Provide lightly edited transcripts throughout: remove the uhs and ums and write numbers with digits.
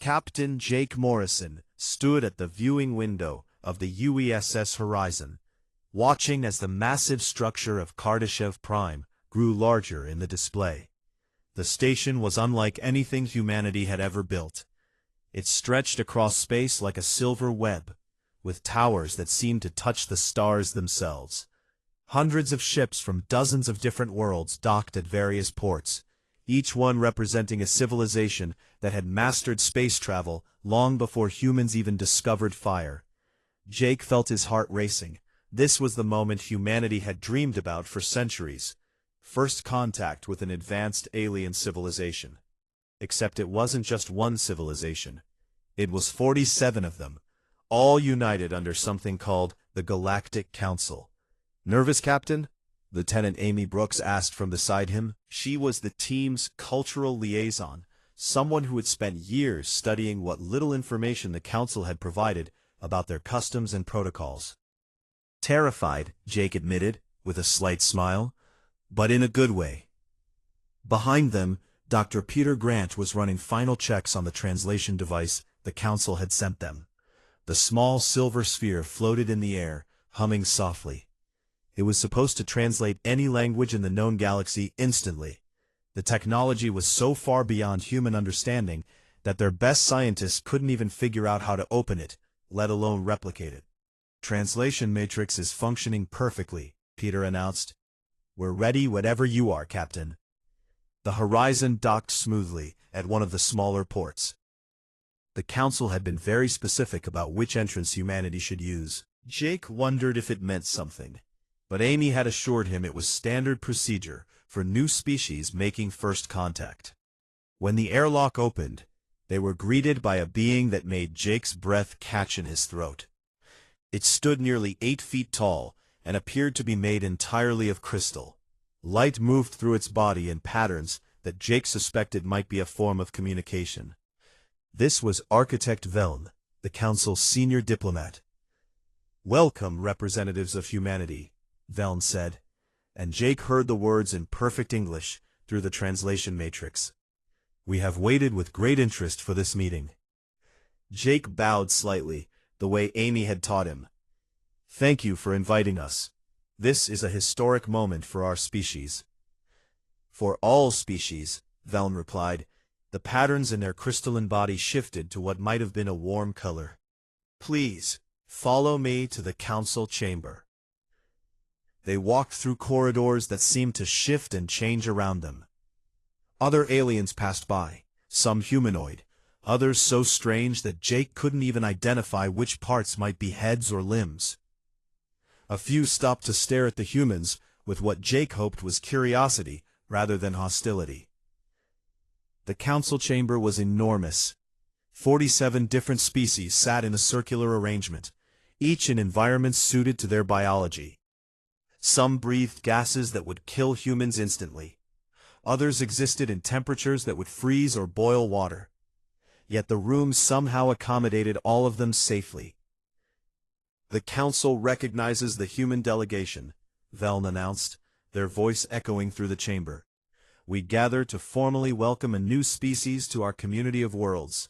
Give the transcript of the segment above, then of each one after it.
Captain Jake Morrison stood at the viewing window of the UESS Horizon, watching as the massive structure of Kardashev Prime grew larger in the display. The station was unlike anything humanity had ever built. It stretched across space like a silver web, with towers that seemed to touch the stars themselves. Hundreds of ships from dozens of different worlds docked at various ports, each one representing a civilization that had mastered space travel long before humans even discovered fire. Jake felt his heart racing. This was the moment humanity had dreamed about for centuries. First contact with an advanced alien civilization. Except it wasn't just one civilization. It was 47 of them, all united under something called the Galactic Council. "Nervous, Captain?" Lieutenant Amy Brooks asked from beside him. She was the team's cultural liaison, someone who had spent years studying what little information the Council had provided about their customs and protocols. "Terrified," Jake admitted, with a slight smile, but in a good way. Behind them, Dr. Peter Grant was running final checks on the translation device the Council had sent them. The small silver sphere floated in the air, humming softly. It was supposed to translate any language in the known galaxy instantly. The technology was so far beyond human understanding that their best scientists couldn't even figure out how to open it, let alone replicate it. "Translation matrix is functioning perfectly," Peter announced. "We're ready whenever you are, Captain." The Horizon docked smoothly at one of the smaller ports. The Council had been very specific about which entrance humanity should use. Jake wondered if it meant something, but Amy had assured him it was standard procedure for new species making first contact. When the airlock opened, they were greeted by a being that made Jake's breath catch in his throat. It stood nearly 8 feet tall and appeared to be made entirely of crystal. Light moved through its body in patterns that Jake suspected might be a form of communication. This was Architect Veln, the Council's senior diplomat. "Welcome, representatives of humanity," Veln said, and Jake heard the words in perfect English through the translation matrix. "We have waited with great interest for this meeting." Jake bowed slightly, the way Amy had taught him. "Thank you for inviting us. This is a historic moment for our species." "For all species," Veln replied. The patterns in their crystalline body shifted to what might have been a warm color. "Please, follow me to the Council chamber." They walked through corridors that seemed to shift and change around them. Other aliens passed by, some humanoid, others so strange that Jake couldn't even identify which parts might be heads or limbs. A few stopped to stare at the humans with what Jake hoped was curiosity rather than hostility. The Council chamber was enormous. 47 different species sat in a circular arrangement, each in environments suited to their biology. Some breathed gases that would kill humans instantly. Others existed in temperatures that would freeze or boil water. Yet the room somehow accommodated all of them safely. "The Council recognizes the human delegation," Veln announced, their voice echoing through the chamber. "We gather to formally welcome a new species to our community of worlds."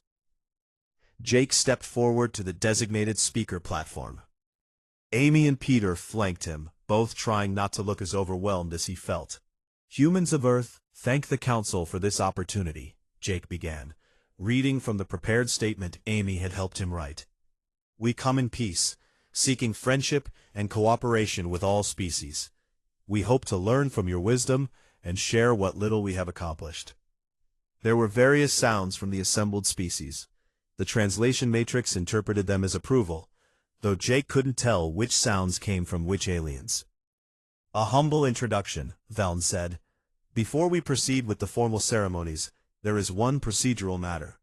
Jake stepped forward to the designated speaker platform. Amy and Peter flanked him, both trying not to look as overwhelmed as he felt. "Humans of Earth, thank the Council for this opportunity," Jake began, reading from the prepared statement Amy had helped him write. "We come in peace, seeking friendship and cooperation with all species. We hope to learn from your wisdom and share what little we have accomplished." There were various sounds from the assembled species. The translation matrix interpreted them as approval, though Jake couldn't tell which sounds came from which aliens. "A humble introduction," Veln said. "Before we proceed with the formal ceremonies, there is one procedural matter.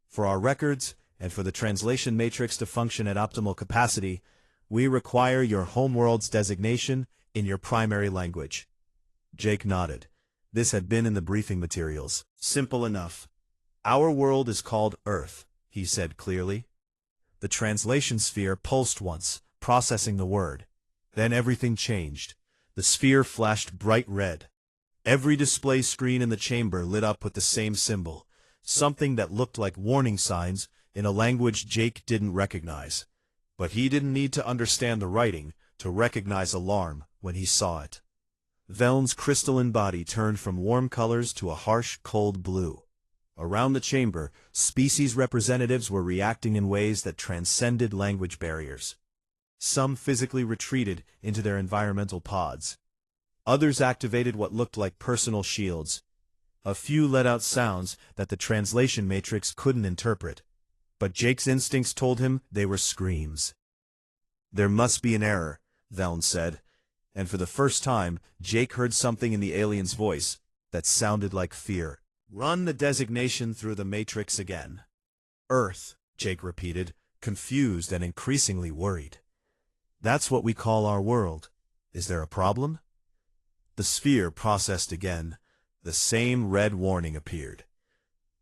For our records, and for the translation matrix to function at optimal capacity, we require your homeworld's designation in your primary language." Jake nodded. This had been in the briefing materials. "Simple enough. Our world is called Earth," he said clearly. The translation sphere pulsed once, processing the word. Then everything changed. The sphere flashed bright red. Every display screen in the chamber lit up with the same symbol, something that looked like warning signs in a language Jake didn't recognize. But he didn't need to understand the writing to recognize alarm when he saw it. Veln's crystalline body turned from warm colors to a harsh, cold blue. Around the chamber, species representatives were reacting in ways that transcended language barriers. Some physically retreated into their environmental pods. Others activated what looked like personal shields. A few let out sounds that the translation matrix couldn't interpret, but Jake's instincts told him they were screams. "There must be an error," Veln said, and for the first time, Jake heard something in the alien's voice that sounded like fear. "Run the designation through the matrix again." "Earth," Jake repeated, confused and increasingly worried. "That's what we call our world. Is there a problem?" The sphere processed again. The same red warning appeared.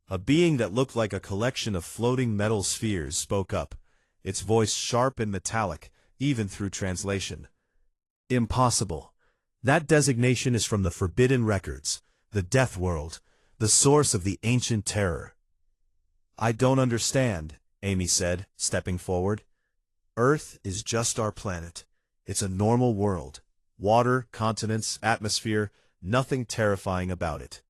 A being that looked like a collection of floating metal spheres spoke up, its voice sharp and metallic, even through translation. "Impossible. That designation is from the Forbidden Records, the Death World, the source of the ancient terror." "I don't understand," Amy said, stepping forward. "Earth is just our planet. It's a normal world. Water, continents, atmosphere, nothing terrifying about it."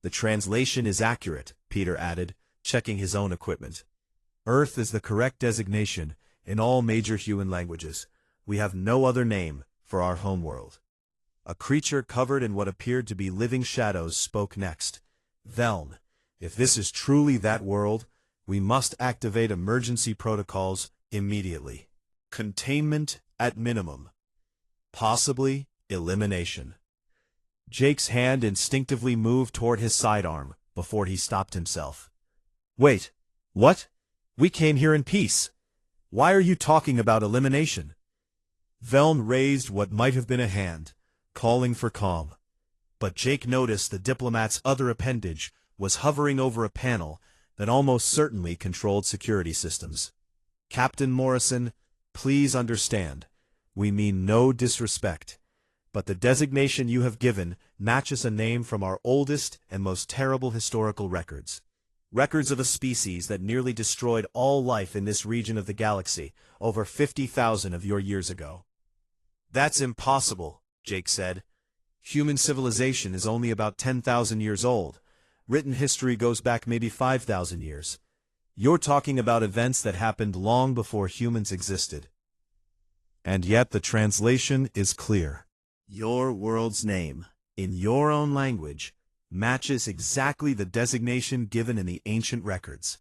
"The translation is accurate," Peter added, checking his own equipment. "Earth is the correct designation in all major human languages. We have no other name for our homeworld." A creature covered in what appeared to be living shadows spoke next. "Veln, if this is truly that world, we must activate emergency protocols immediately. Containment at minimum. Possibly elimination." Jake's hand instinctively moved toward his sidearm before he stopped himself. "Wait, what? We came here in peace. Why are you talking about elimination?" Veln raised what might have been a hand, calling for calm. But Jake noticed the diplomat's other appendage was hovering over a panel that almost certainly controlled security systems. "Captain Morrison, please understand. We mean no disrespect. But the designation you have given matches a name from our oldest and most terrible historical records. Records of a species that nearly destroyed all life in this region of the galaxy over 50,000 of your years ago." "That's impossible," Jake said. "Human civilization is only about 10,000 years old. Written history goes back maybe 5,000 years. You're talking about events that happened long before humans existed." "And yet the translation is clear. Your world's name, in your own language, matches exactly the designation given in the ancient records.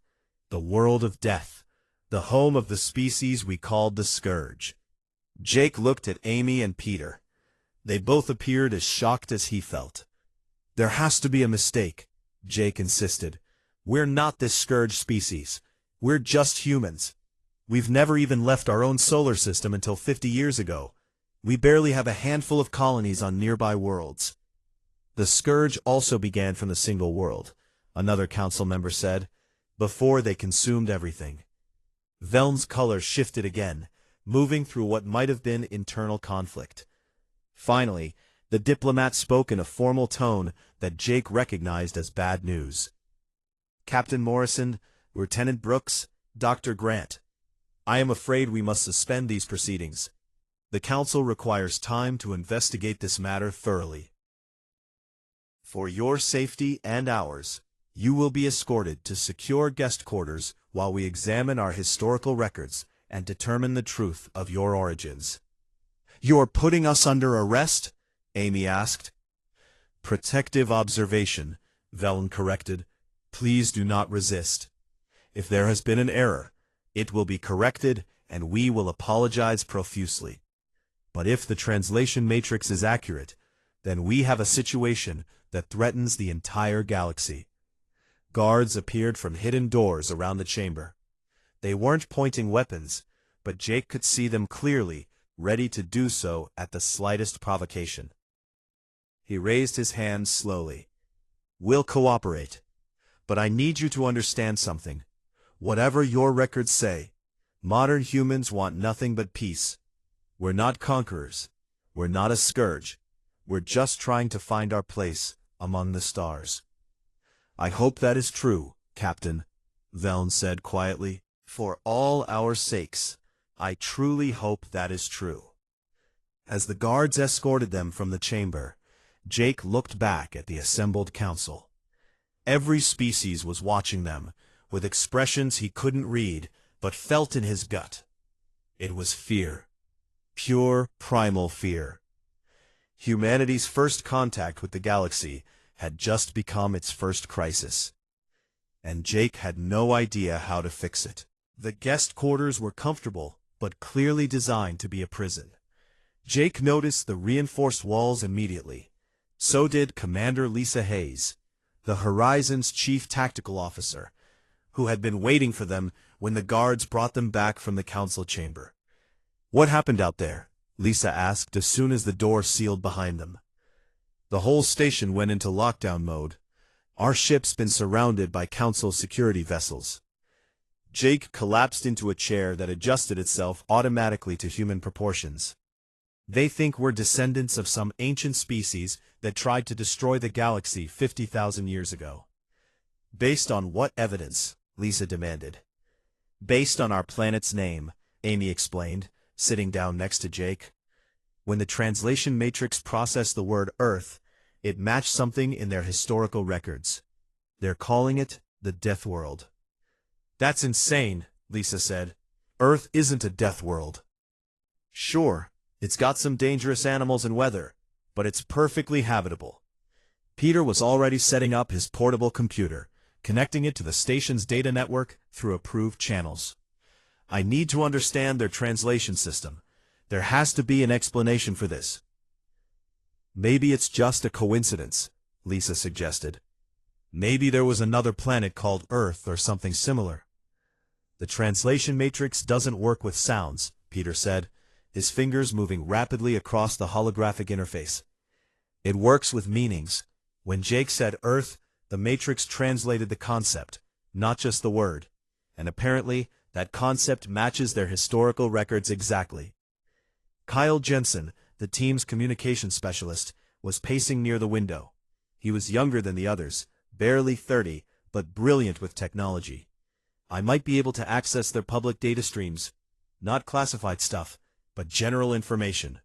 The world of death, the home of the species we called the Scourge." Jake looked at Amy and Peter. They both appeared as shocked as he felt. "There has to be a mistake," Jake insisted. "We're not this Scourge species. We're just humans. We've never even left our own solar system until 50 years ago. We barely have a handful of colonies on nearby worlds." "The Scourge also began from the single world," another council member said, "before they consumed everything." Veln's color shifted again, moving through what might have been internal conflict. Finally, the diplomat spoke in a formal tone that Jake recognized as bad news. "Captain Morrison, Lieutenant Brooks, Dr. Grant, I am afraid we must suspend these proceedings. The Council requires time to investigate this matter thoroughly. For your safety and ours, you will be escorted to secure guest quarters while we examine our historical records and determine the truth of your origins." "You're putting us under arrest?" Amy asked. "Protective observation," Veln corrected. "Please do not resist. If there has been an error, it will be corrected and we will apologize profusely. But if the translation matrix is accurate, then we have a situation that threatens the entire galaxy." Guards appeared from hidden doors around the chamber. They weren't pointing weapons, but Jake could see them clearly, ready to do so at the slightest provocation. He raised his hand slowly. "We'll cooperate. But I need you to understand something. Whatever your records say, modern humans want nothing but peace. We're not conquerors. We're not a scourge. We're just trying to find our place among the stars." I hope that is true, Captain, Veln said quietly. For all our sakes, I truly hope that is true. As the guards escorted them from the chamber, Jake looked back at the assembled council. Every species was watching them, with expressions he couldn't read, but felt in his gut. It was fear. Pure, primal fear. Humanity's first contact with the galaxy had just become its first crisis. And Jake had no idea how to fix it. The guest quarters were comfortable, but clearly designed to be a prison. Jake noticed the reinforced walls immediately. So did Commander Lisa Hayes, the Horizon's chief tactical officer, who had been waiting for them when the guards brought them back from the council chamber. "What happened out there?" Lisa asked as soon as the door sealed behind them. "The whole station went into lockdown mode. Our ship's been surrounded by council security vessels." Jake collapsed into a chair that adjusted itself automatically to human proportions. "They think we're descendants of some ancient species that tried to destroy the galaxy 50,000 years ago." "Based on what evidence?" Lisa demanded. "Based on our planet's name," Amy explained, sitting down next to Jake. "When the translation matrix processed the word Earth, it matched something in their historical records. They're calling it the Death World." "That's insane," Lisa said. "Earth isn't a death world." "Sure, it's got some dangerous animals and weather, but it's perfectly habitable." Peter was already setting up his portable computer, connecting it to the station's data network through approved channels. "I need to understand their translation system. There has to be an explanation for this." "Maybe it's just a coincidence," Lisa suggested. "Maybe there was another planet called Earth or something similar." "The translation matrix doesn't work with sounds," Peter said, his fingers moving rapidly across the holographic interface. "It works with meanings. When Jake said Earth, the matrix translated the concept, not just the word. And apparently, that concept matches their historical records exactly." Kyle Jensen, the team's communications specialist, was pacing near the window. He was younger than the others, barely 30, but brilliant with technology. "I might be able to access their public data streams. Not classified stuff, but general information.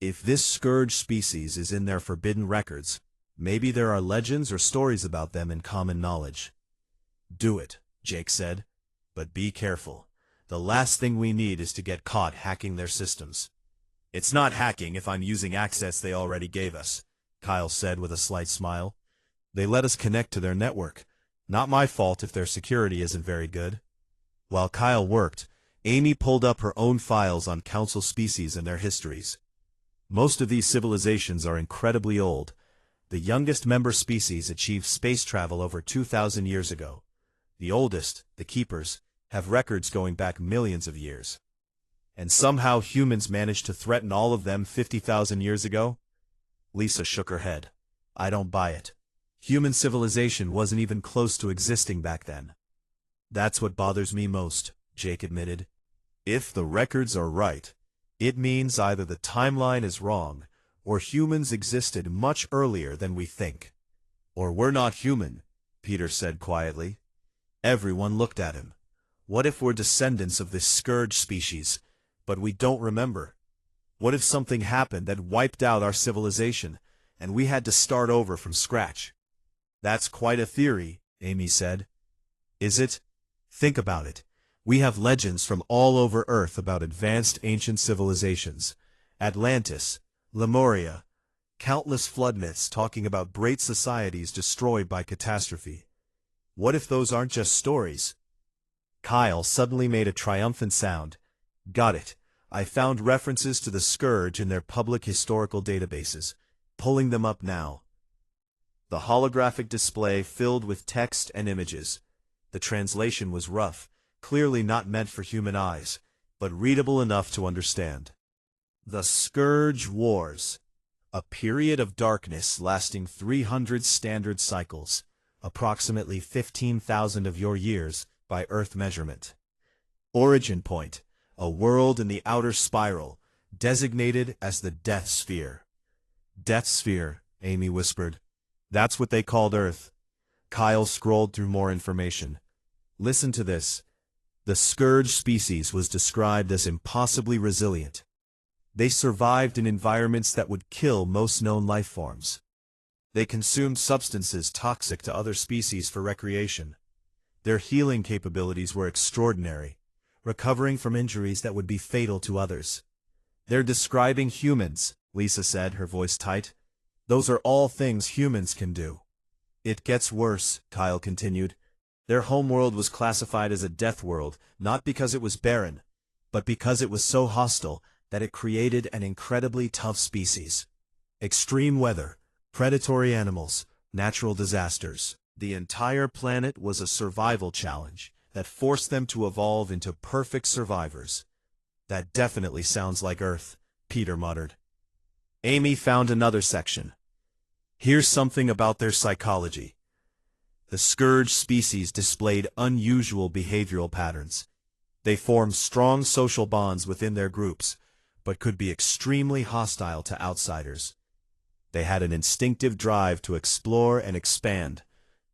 If this scourge species is in their forbidden records, maybe there are legends or stories about them in common knowledge." "Do it," Jake said. "But be careful. The last thing we need is to get caught hacking their systems." "It's not hacking if I'm using access they already gave us," Kyle said with a slight smile. "They let us connect to their network. Not my fault if their security isn't very good." While Kyle worked, Amy pulled up her own files on council species and their histories. Most of these civilizations are incredibly old. The youngest member species achieved space travel over 2,000 years ago. The oldest, the Keepers, have records going back millions of years. And somehow humans managed to threaten all of them 50,000 years ago? Lisa shook her head. "I don't buy it. Human civilization wasn't even close to existing back then." "That's what bothers me most," Jake admitted. "If the records are right, it means either the timeline is wrong, or humans existed much earlier than we think." "Or we're not human," Peter said quietly. Everyone looked at him. "What if we're descendants of this scourge species, but we don't remember? What if something happened that wiped out our civilization, and we had to start over from scratch?" "That's quite a theory," Amy said. "Is it? Think about it. We have legends from all over Earth about advanced ancient civilizations. Atlantis, Lemuria, countless flood myths talking about great societies destroyed by catastrophe. What if those aren't just stories?" Kyle suddenly made a triumphant sound. "Got it. I found references to the Scourge in their public historical databases. Pulling them up now." The holographic display filled with text and images. The translation was rough, clearly not meant for human eyes, but readable enough to understand. "The Scourge Wars. A period of darkness lasting 300 standard cycles, approximately 15,000 of your years by Earth measurement. Origin point, a world in the outer spiral, designated as the Death Sphere." "Death Sphere," Amy whispered. "That's what they called Earth." Kyle scrolled through more information. Listen to this. The scourge species was described as impossibly resilient. They survived in environments that would kill most known life forms. They consumed substances toxic to other species for recreation. Their healing capabilities were extraordinary, recovering from injuries that would be fatal to others. They're describing humans, Lisa said, her voice tight. Those are all things humans can do. It gets worse, Kyle continued. Their homeworld was classified as a death world, not because it was barren, but because it was so hostile that it created an incredibly tough species. Extreme weather, predatory animals, natural disasters. The entire planet was a survival challenge that forced them to evolve into perfect survivors. That definitely sounds like Earth, Peter muttered. Amy found another section. Here's something about their psychology. The scourge species displayed unusual behavioral patterns. They formed strong social bonds within their groups, but could be extremely hostile to outsiders. They had an instinctive drive to explore and expand,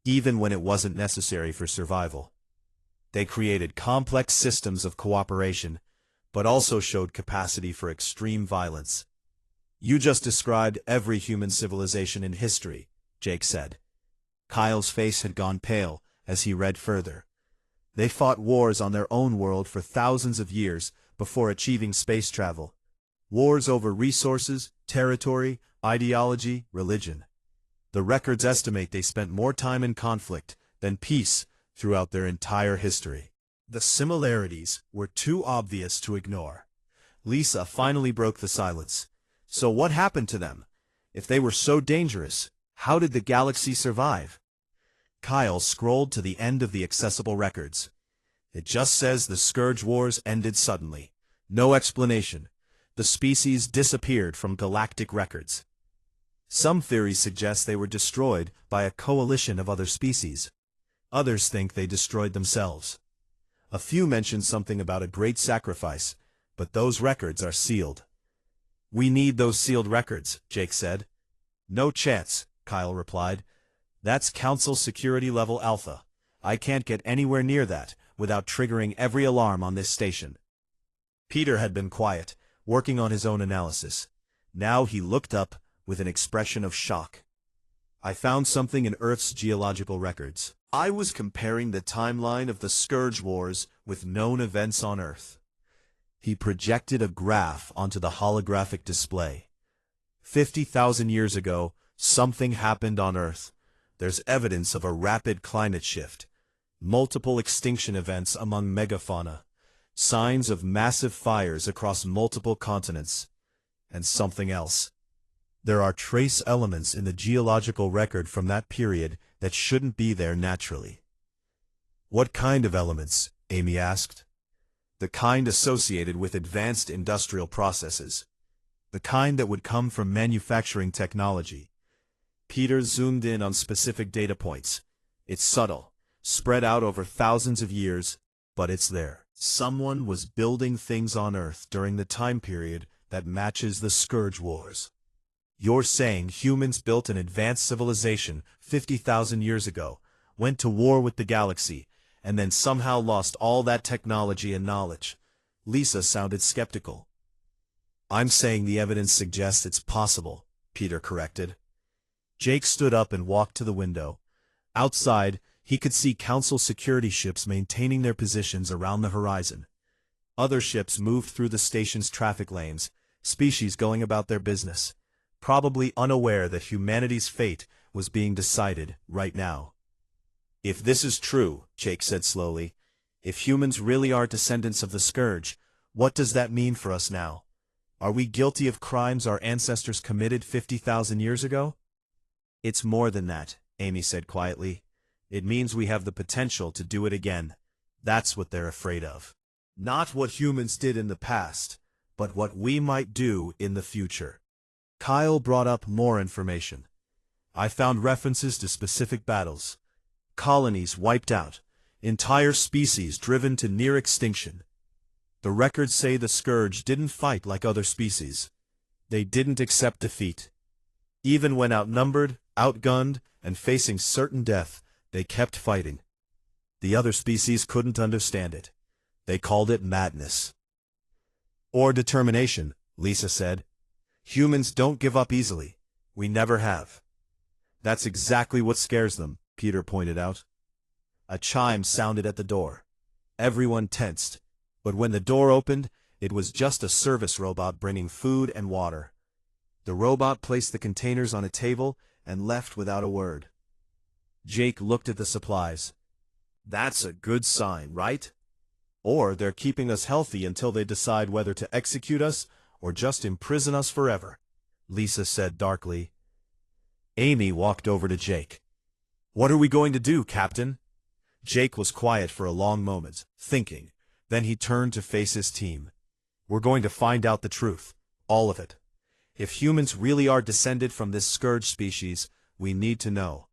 even when it wasn't necessary for survival. They created complex systems of cooperation, but also showed capacity for extreme violence. You just described every human civilization in history, Jake said. Kyle's face had gone pale as he read further. They fought wars on their own world for thousands of years before achieving space travel. Wars over resources, territory, ideology, religion. The records estimate they spent more time in conflict than peace throughout their entire history. The similarities were too obvious to ignore. Lisa finally broke the silence. So what happened to them? If they were so dangerous, how did the galaxy survive? Kyle scrolled to the end of the accessible records. It just says the Scourge Wars ended suddenly. No explanation. The species disappeared from galactic records. Some theories suggest they were destroyed by a coalition of other species. Others think they destroyed themselves. A few mention something about a great sacrifice, but those records are sealed. We need those sealed records, Jake said. No chance, Kyle replied. That's Council Security Level Alpha. I can't get anywhere near that without triggering every alarm on this station. Peter had been quiet, working on his own analysis. Now he looked up with an expression of shock. I found something in Earth's geological records. I was comparing the timeline of the Scourge Wars with known events on Earth. He projected a graph onto the holographic display. 50,000 years ago, something happened on Earth. There's evidence of a rapid climate shift, multiple extinction events among megafauna, signs of massive fires across multiple continents, and something else. There are trace elements in the geological record from that period that shouldn't be there naturally. What kind of elements? Amy asked. The kind associated with advanced industrial processes. The kind that would come from manufacturing technology. Peter zoomed in on specific data points. It's subtle, spread out over thousands of years, but it's there. Someone was building things on Earth during the time period that matches the Scourge Wars. You're saying humans built an advanced civilization 50,000 years ago, went to war with the galaxy, and then somehow lost all that technology and knowledge? Lisa sounded skeptical. I'm saying the evidence suggests it's possible, Peter corrected. Jake stood up and walked to the window. Outside, he could see Council security ships maintaining their positions around the horizon. Other ships moved through the station's traffic lanes, species going about their business, probably unaware that humanity's fate was being decided right now. If this is true, Jake said slowly, if humans really are descendants of the Scourge, what does that mean for us now? Are we guilty of crimes our ancestors committed 50,000 years ago? It's more than that, Amy said quietly. It means we have the potential to do it again. That's what they're afraid of. Not what humans did in the past, but what we might do in the future. Kyle brought up more information. I found references to specific battles. Colonies wiped out, entire species driven to near extinction. The records say the Scourge didn't fight like other species. They didn't accept defeat. Even when outnumbered, outgunned, and facing certain death, They kept fighting. The other species couldn't understand it. They called it madness. Or determination, Lisa said. Humans don't give up easily. We never have. That's exactly what scares them, Peter pointed out. A chime sounded at the door. Everyone tensed, but when the door opened, it was just a service robot bringing food and water. The robot placed the containers on a table and left without a word. Jake looked at the supplies. That's a good sign, right? Or they're keeping us healthy until they decide whether to execute us or just imprison us forever, Lisa said darkly. Amy walked over to Jake. What are we going to do, Captain? Jake was quiet for a long moment, thinking. Then he turned to face his team. We're going to find out the truth, all of it. If humans really are descended from this scourge species, we need to know.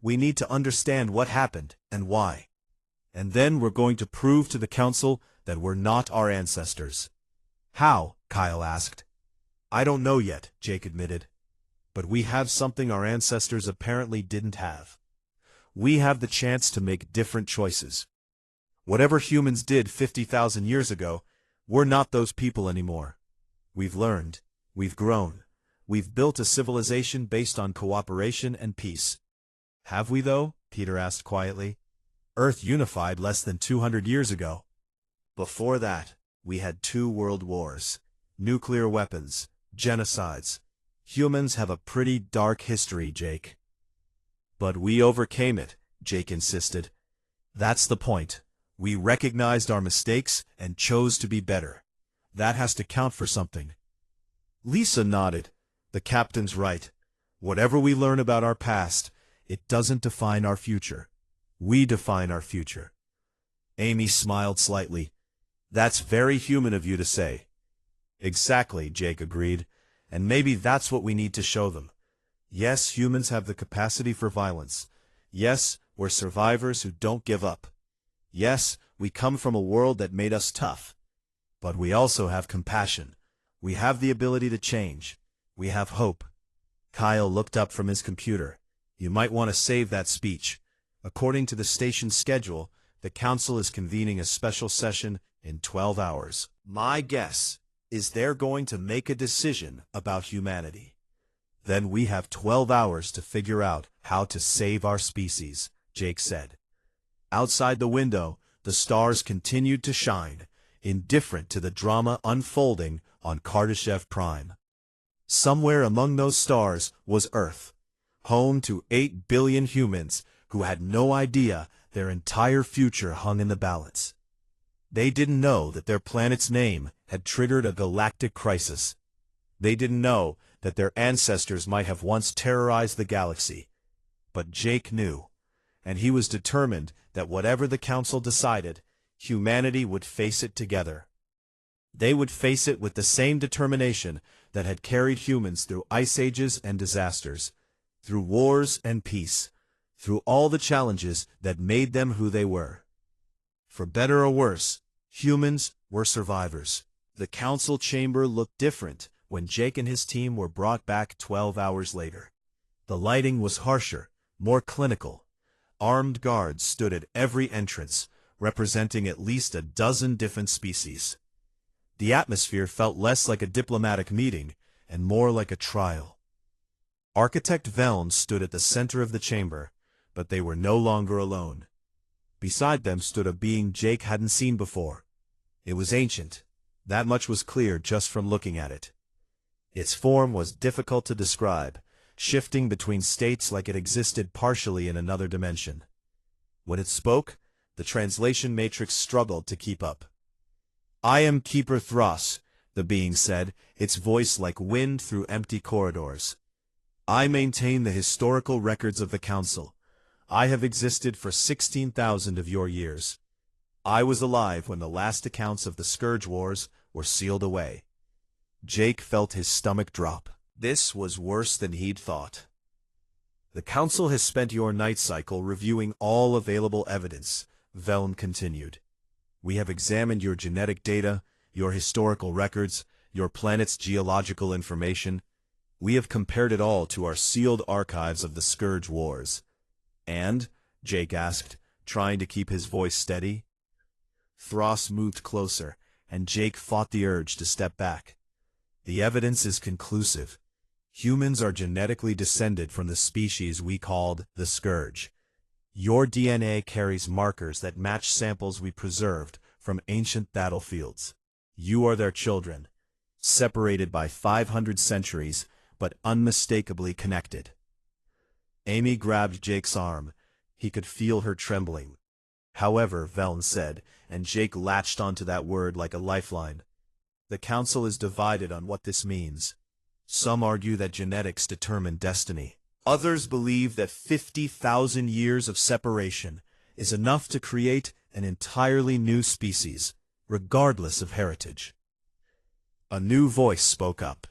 We need to understand what happened and why. And then we're going to prove to the Council that we're not our ancestors. How? Kyle asked. I don't know yet, Jake admitted. But we have something our ancestors apparently didn't have. We have the chance to make different choices. Whatever humans did 50,000 years ago, we're not those people anymore. We've learned, we've grown, we've built a civilization based on cooperation and peace. Have we, though? Peter asked quietly. Earth unified less than 200 years ago. Before that, we had 2 world wars, nuclear weapons, genocides. Humans have a pretty dark history, Jake. But we overcame it, Jake insisted. That's the point. We recognized our mistakes and chose to be better. That has to count for something. Lisa nodded. The captain's right. Whatever we learn about our past, it doesn't define our future. We define our future. Amy smiled slightly. That's very human of you to say. Exactly, Jake agreed. And maybe that's what we need to show them. Yes, humans have the capacity for violence. Yes, we're survivors who don't give up. Yes, we come from a world that made us tough. But we also have compassion. We have the ability to change. We have hope. Kyle looked up from his computer. You might want to save that speech. According to the station's schedule, the Council is convening a special session in 12 hours. My guess is they're going to make a decision about humanity. Then we have 12 hours to figure out how to save our species, Jake said. Outside the window, the stars continued to shine, indifferent to the drama unfolding on Kardashev Prime. Somewhere among those stars was Earth, home to 8 billion humans who had no idea their entire future hung in the balance. They didn't know that their planet's name had triggered a galactic crisis. They didn't know that their ancestors might have once terrorized the galaxy. But Jake knew, and he was determined that whatever the Council decided, humanity would face it together. They would face it with the same determination that had carried humans through ice ages and disasters, through wars and peace, through all the challenges that made them who they were. For better or worse, humans were survivors. The Council chamber looked different when Jake and his team were brought back 12 hours later. The lighting was harsher, more clinical. Armed guards stood at every entrance, representing at least a dozen different species. The atmosphere felt less like a diplomatic meeting and more like a trial. Architect Velm stood at the center of the chamber, but they were no longer alone. Beside them stood a being Jake hadn't seen before. It was ancient. That much was clear just from looking at it. Its form was difficult to describe, shifting between states like it existed partially in another dimension. When it spoke, the translation matrix struggled to keep up. I am Keeper Thras, the being said, its voice like wind through empty corridors. I maintain the historical records of the Council. I have existed for 16,000 of your years. I was alive when the last accounts of the Scourge Wars were sealed away. Jake felt his stomach drop. This was worse than he'd thought. The Council has spent your night cycle reviewing all available evidence, Velm continued. We have examined your genetic data, your historical records, your planet's geological information. We have compared it all to our sealed archives of the Scourge Wars. And, Jake asked, trying to keep his voice steady. Thros moved closer, and Jake fought the urge to step back. The evidence is conclusive. Humans are genetically descended from the species we called the Scourge. Your DNA carries markers that match samples we preserved from ancient battlefields. You are their children, separated by 500 centuries, but unmistakably connected. Amy grabbed Jake's arm. He could feel her trembling. However, Veln said, and Jake latched onto that word like a lifeline. The Council is divided on what this means. Some argue that genetics determine destiny. Others believe that 50,000 years of separation is enough to create an entirely new species, regardless of heritage. A new voice spoke up.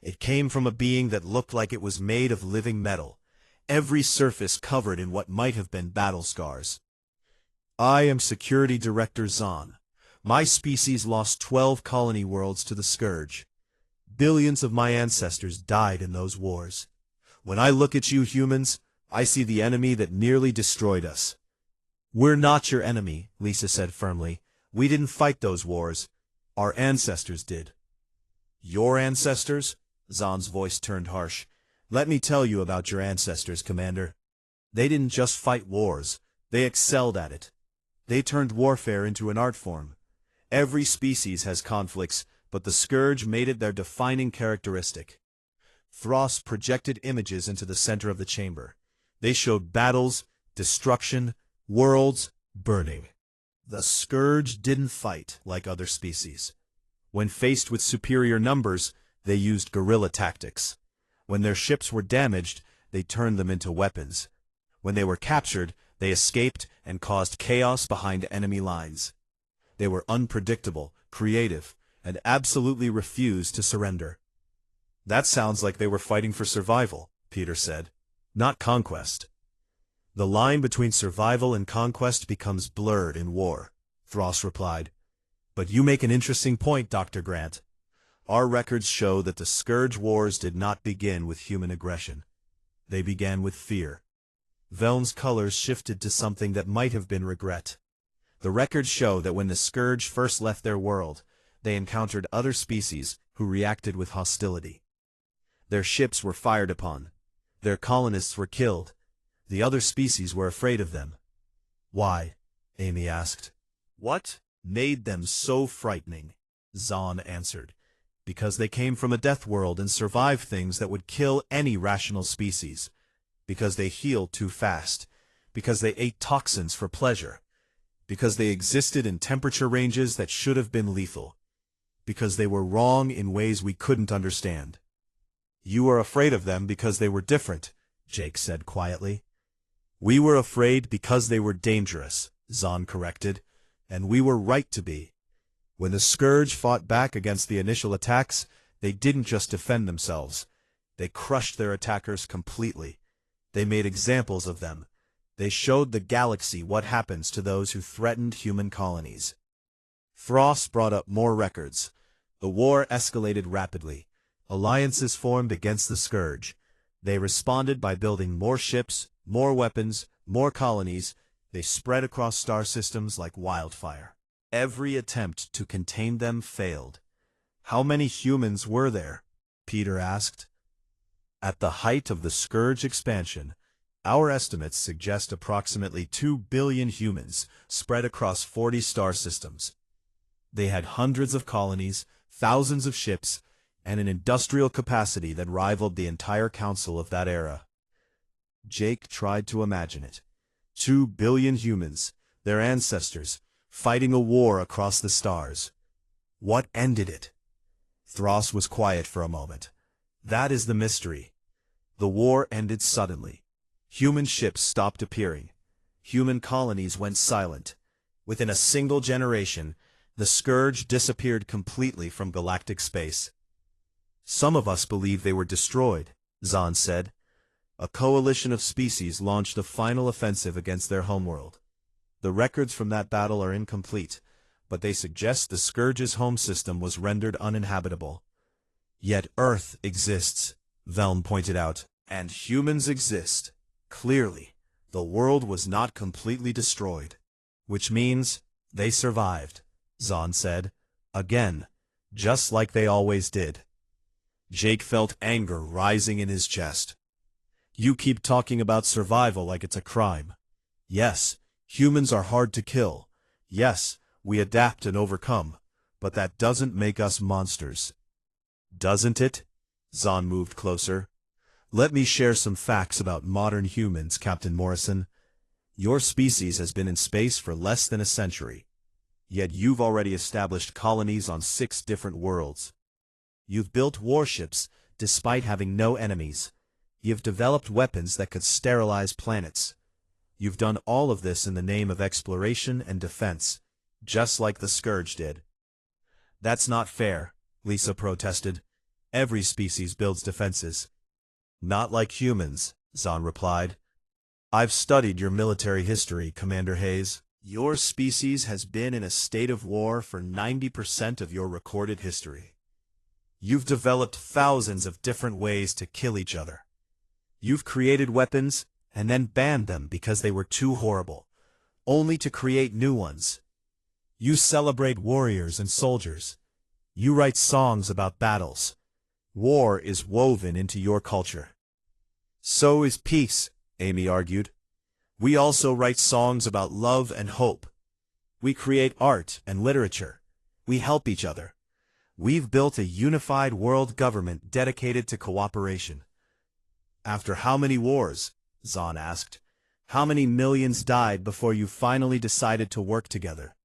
It came from a being that looked like it was made of living metal, every surface covered in what might have been battle scars. I am Security Director Zahn. My species lost 12 colony worlds to the Scourge. Billions of my ancestors died in those wars. When I look at you humans, I see the enemy that nearly destroyed us. We're not your enemy, Lisa said firmly. We didn't fight those wars. Our ancestors did. Your ancestors? Zahn's voice turned harsh. Let me tell you about your ancestors, Commander. They didn't just fight wars. They excelled at it. They turned warfare into an art form. Every species has conflicts, but the Scourge made it their defining characteristic. Thros projected images into the center of the chamber. They showed battles, destruction, worlds burning. The Scourge didn't fight like other species. When faced with superior numbers, they used guerrilla tactics. When their ships were damaged, they turned them into weapons. When they were captured, they escaped and caused chaos behind enemy lines. They were unpredictable, creative, and absolutely refused to surrender. That sounds like they were fighting for survival, Peter said, not conquest. The line between survival and conquest becomes blurred in war, Thros replied. But you make an interesting point, Dr. Grant. Our records show that the Scourge Wars did not begin with human aggression. They began with fear. Veln's colors shifted to something that might have been regret. The records show that when the Scourge first left their world, they encountered other species who reacted with hostility. Their ships were fired upon. Their colonists were killed. The other species were afraid of them. Why? Amy asked. What made them so frightening? Zahn answered. Because they came from a death world and survived things that would kill any rational species. Because they healed too fast. Because they ate toxins for pleasure. Because they existed in temperature ranges that should have been lethal. Because they were wrong in ways we couldn't understand. You were afraid of them because they were different, Jake said quietly. We were afraid because they were dangerous, Zahn corrected, and we were right to be. When the Scourge fought back against the initial attacks, they didn't just defend themselves. They crushed their attackers completely. They made examples of them. They showed the galaxy what happens to those who threatened human colonies. Thros brought up more records. The war escalated rapidly. Alliances formed against the Scourge. They responded by building more ships, more weapons, more colonies. They spread across star systems like wildfire. Every attempt to contain them failed. How many humans were there? Peter asked. At the height of the Scourge expansion, our estimates suggest approximately 2 billion humans spread across 40 star systems. They had hundreds of colonies, thousands of ships, and an industrial capacity that rivaled the entire council of that era. Jake tried to imagine it. 2 billion humans, their ancestors, fighting a war across the stars. What ended it? Thros was quiet for a moment. That is the mystery. The war ended suddenly. Human ships stopped appearing. Human colonies went silent. Within a single generation, the Scourge disappeared completely from galactic space. Some of us believe they were destroyed, Zahn said. A coalition of species launched a final offensive against their homeworld. The records from that battle are incomplete, but they suggest the Scourge's home system was rendered uninhabitable. Yet Earth exists, Veln pointed out, and humans exist, clearly, The world was not completely destroyed. Which means, they survived, Zahn said. Again, just like they always did. Jake felt anger rising in his chest. You keep talking about survival like it's a crime. Yes, humans are hard to kill. Yes, we adapt and overcome. But that doesn't make us monsters. Doesn't it? Zahn moved closer. Let me share some facts about modern humans, Captain Morrison. Your species has been in space for less than a century. Yet you've already established colonies on 6 different worlds. You've built warships despite having no enemies. You've developed weapons that could sterilize planets. You've done all of this in the name of exploration and defense, just like the Scourge did. That's not fair, Lisa protested. Every species builds defenses. Not like humans, Zahn replied. I've studied your military history, Commander Hayes. Your species has been in a state of war for 90% of your recorded history. You've developed thousands of different ways to kill each other. You've created weapons and then banned them because they were too horrible, only to create new ones. You celebrate warriors and soldiers. You write songs about battles. War is woven into your culture. So is peace, Amy argued. We also write songs about love and hope. We create art and literature. We help each other. We've built a unified world government dedicated to cooperation. After how many wars? Zahn asked. How many millions died before you finally decided to work together?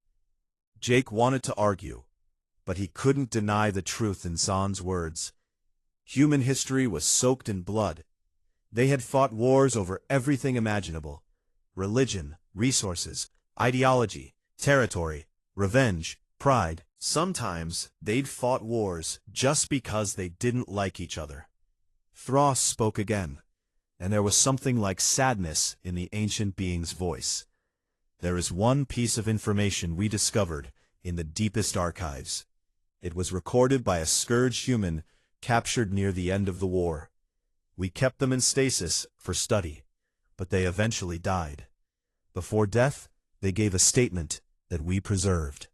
Jake wanted to argue, but he couldn't deny the truth in Zahn's words. Human history was soaked in blood. They had fought wars over everything imaginable. Religion, resources, ideology, territory, revenge, pride. Sometimes they'd fought wars just because they didn't like each other. Thros spoke again, and there was something like sadness in the ancient being's voice. There is one piece of information we discovered in the deepest archives. It was recorded by a Scourge human captured near the end of the war. We kept them in stasis for study, but they eventually died. Before death, they gave a statement that we preserved.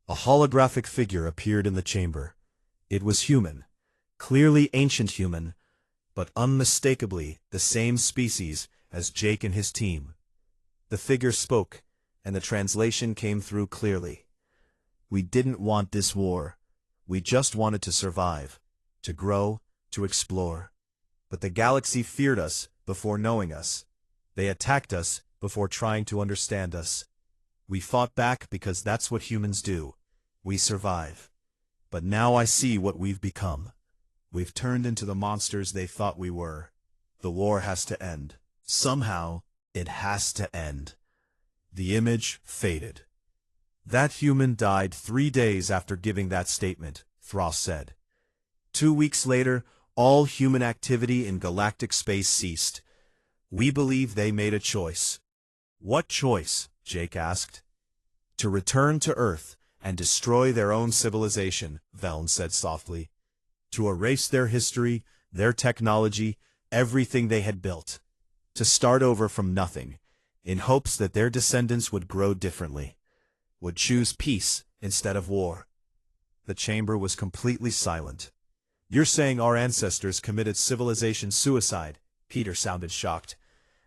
A holographic figure appeared in the chamber. It was human, clearly ancient human, but unmistakably the same species as Jake and his team. The figure spoke, and the translation came through clearly. We didn't want this war. We just wanted to survive, to grow, to explore. But the galaxy feared us before knowing us. They attacked us before trying to understand us. We fought back because that's what humans do. We survive. But now I see what we've become. We've turned into the monsters they thought we were. The war has to end. Somehow, it has to end. The image faded. That human died 3 days after giving that statement, Thros said. 2 weeks later, all human activity in galactic space ceased. We believe they made a choice. What choice? Jake asked. To return to Earth and destroy their own civilization, Veln said softly. To erase their history, their technology, everything they had built. To start over from nothing, in hopes that their descendants would grow differently, would choose peace instead of war. The chamber was completely silent. You're saying our ancestors committed civilization suicide? Peter sounded shocked.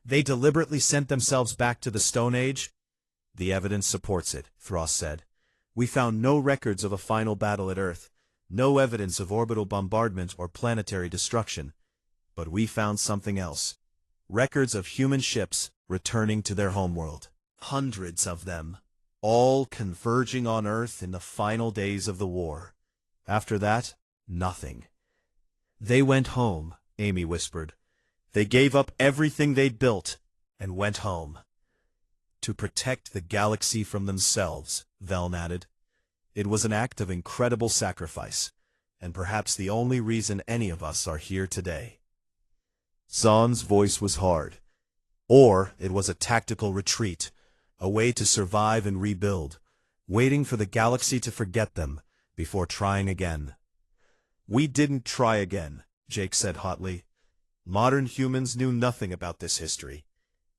They deliberately sent themselves back to the Stone Age? The evidence supports it, Thros said. We found no records of a final battle at Earth, no evidence of orbital bombardment or planetary destruction. But we found something else. Records of human ships returning to their homeworld. Hundreds of them, all converging on Earth in the final days of the war. After that, nothing. They went home, Amy whispered. They gave up everything they'd built and went home. To protect the galaxy from themselves, Veln added. It was an act of incredible sacrifice, and perhaps the only reason any of us are here today. Zahn's voice was hard. Or it was a tactical retreat, a way to survive and rebuild, waiting for the galaxy to forget them before trying again. We didn't try again, Jake said hotly. Modern humans knew nothing about this history.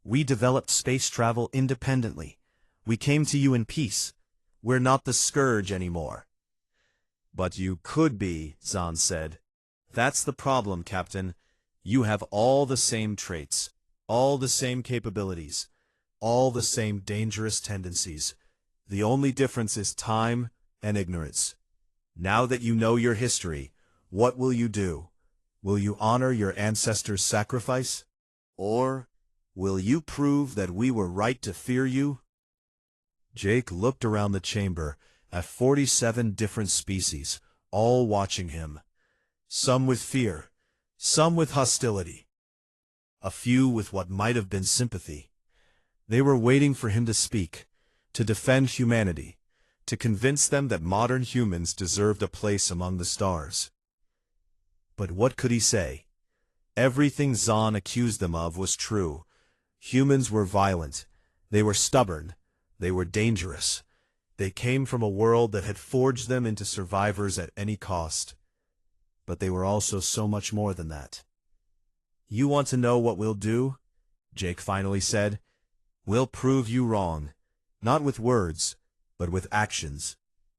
We developed space travel independently. We came to you in peace. We're not the scourge anymore. But you could be, Zahn said. That's the problem, Captain. You have all the same traits, all the same capabilities, all the same dangerous tendencies. The only difference is time and ignorance. Now that you know your history, what will you do? Will you honor your ancestors' sacrifice? Or will you prove that we were right to fear you? Jake looked around the chamber at 47 different species, all watching him. Some with fear, some with hostility, a few with what might have been sympathy. They were waiting for him to speak, to defend humanity, to convince them that modern humans deserved a place among the stars. But what could he say? Everything Zahn accused them of was true. Humans were violent, they were stubborn, they were dangerous. They came from a world that had forged them into survivors at any cost. But they were also so much more than that. You want to know what we'll do? Jake finally said. We'll prove you wrong. Not with words, but with actions.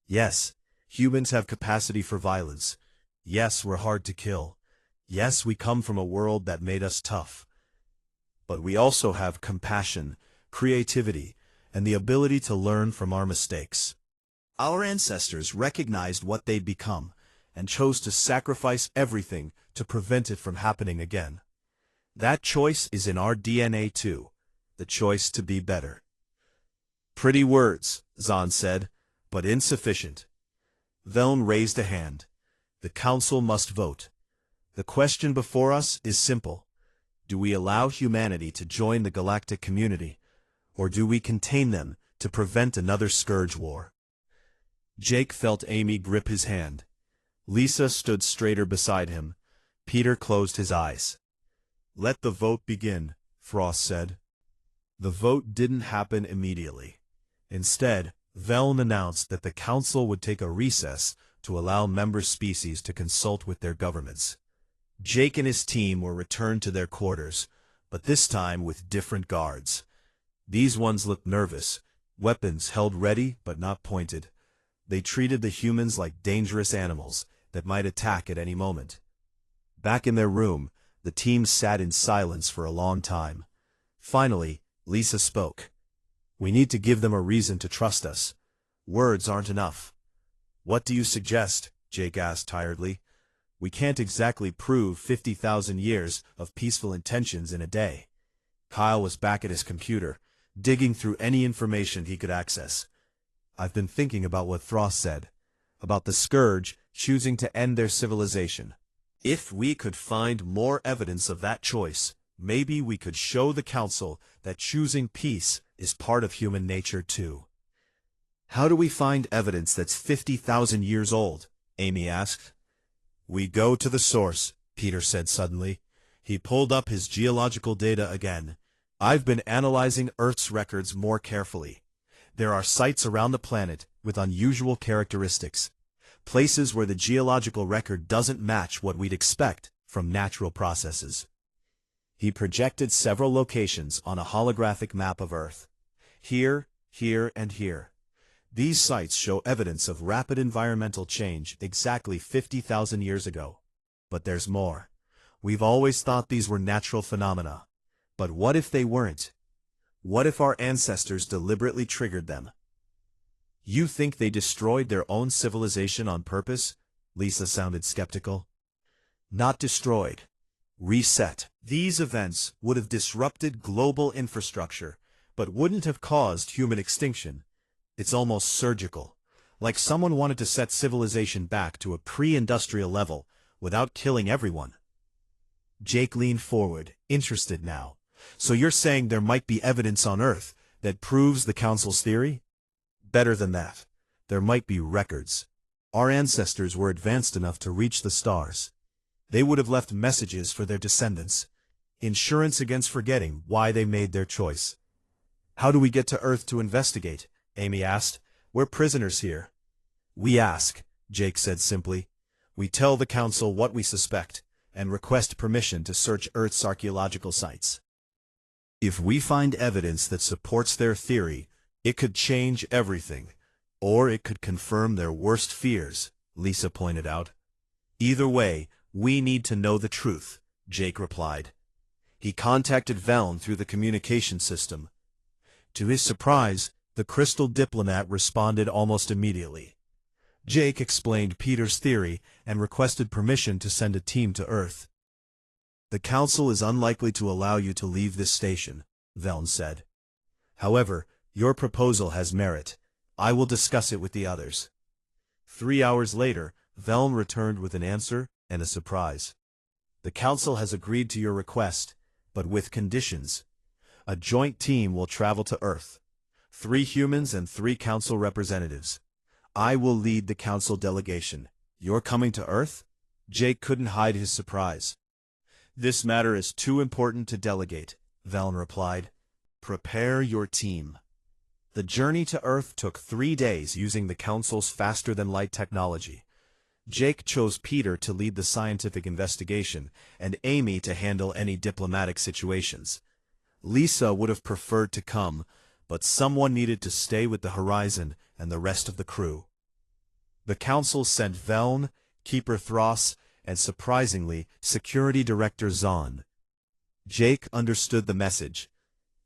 Yes, humans have capacity for violence. Yes, we're hard to kill. Yes, we come from a world that made us tough. But we also have compassion, creativity, and the ability to learn from our mistakes. Our ancestors recognized what they'd become, and chose to sacrifice everything to prevent it from happening again. That choice is in our DNA too, the choice to be better. Pretty words, Zahn said, but insufficient. Veln raised a hand. The Council must vote. The question before us is simple. Do we allow humanity to join the galactic community, or do we contain them to prevent another scourge war? Jake felt Amy grip his hand. Lisa stood straighter beside him. Peter closed his eyes. Let the vote begin, Frost said. The vote didn't happen immediately. Instead, Veln announced that the Council would take a recess to allow member species to consult with their governments. Jake and his team were returned to their quarters, but this time with different guards. These ones looked nervous, weapons held ready but not pointed. They treated the humans like dangerous animals that might attack at any moment. Back in their room, the team sat in silence for a long time. Finally, Lisa spoke. We need to give them a reason to trust us. Words aren't enough. What do you suggest? Jake asked tiredly. We can't exactly prove 50,000 years of peaceful intentions in a day. Kyle was back at his computer, digging through any information he could access. I've been thinking about what Frost said, about the Scourge choosing to end their civilization. If we could find more evidence of that choice, maybe we could show the Council that choosing peace is part of human nature too. How do we find evidence that's 50,000 years old? Amy asked. We go to the source, Peter said suddenly. He pulled up his geological data again. I've been analyzing Earth's records more carefully. There are sites around the planet with unusual characteristics, places where the geological record doesn't match what we'd expect from natural processes. He projected several locations on a holographic map of Earth. Here, here, and here. These sites show evidence of rapid environmental change exactly 50,000 years ago. But there's more. We've always thought these were natural phenomena. But what if they weren't? What if our ancestors deliberately triggered them? You think they destroyed their own civilization on purpose? Lisa sounded skeptical. Not destroyed. Reset. These events would have disrupted global infrastructure, but wouldn't have caused human extinction. It's almost surgical, like someone wanted to set civilization back to a pre-industrial level without killing everyone. Jake leaned forward, interested now. So you're saying there might be evidence on Earth that proves the Council's theory? Better than that. There might be records. Our ancestors were advanced enough to reach the stars. They would have left messages for their descendants. Insurance against forgetting why they made their choice. How do we get to Earth to investigate? Amy asked. We're prisoners here. We ask, Jake said simply. We tell the Council what we suspect, and request permission to search Earth's archaeological sites. If we find evidence that supports their theory, it could change everything, or it could confirm their worst fears, Lisa pointed out. Either way, we need to know the truth, Jake replied. He contacted Veln through the communication system. To his surprise, the crystal diplomat responded almost immediately. Jake explained Peter's theory and requested permission to send a team to Earth. The Council is unlikely to allow you to leave this station, Veln said. However, your proposal has merit. I will discuss it with the others. 3 hours later, Veln returned with an answer and a surprise. The Council has agreed to your request, but with conditions. A joint team will travel to Earth. 3 humans and 3 Council representatives. I will lead the Council delegation. You're coming to Earth? Jake couldn't hide his surprise. This matter is too important to delegate, Veln replied. Prepare your team. The journey to Earth took 3 days using the Council's faster-than-light technology. Jake chose Peter to lead the scientific investigation and Amy to handle any diplomatic situations. Lisa would have preferred to come, but someone needed to stay with the Horizon and the rest of the crew. The Council sent Veln, Keeper Thros, and surprisingly, Security Director Zahn. Jake understood the message.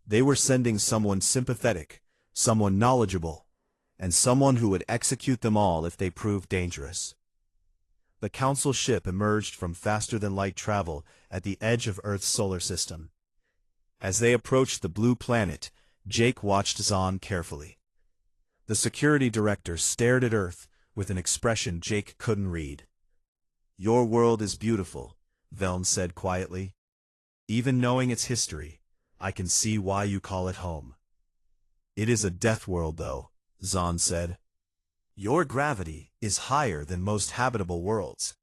They were sending someone sympathetic, someone knowledgeable, and someone who would execute them all if they proved dangerous. The Council ship emerged from faster-than-light travel at the edge of Earth's solar system. As they approached the blue planet, Jake watched Zahn carefully. The Security Director stared at Earth with an expression Jake couldn't read. Your world is beautiful, Veln said quietly. Even knowing its history, I can see why you call it home. It is a death world, though, Zahn said. Your gravity is higher than most habitable worlds.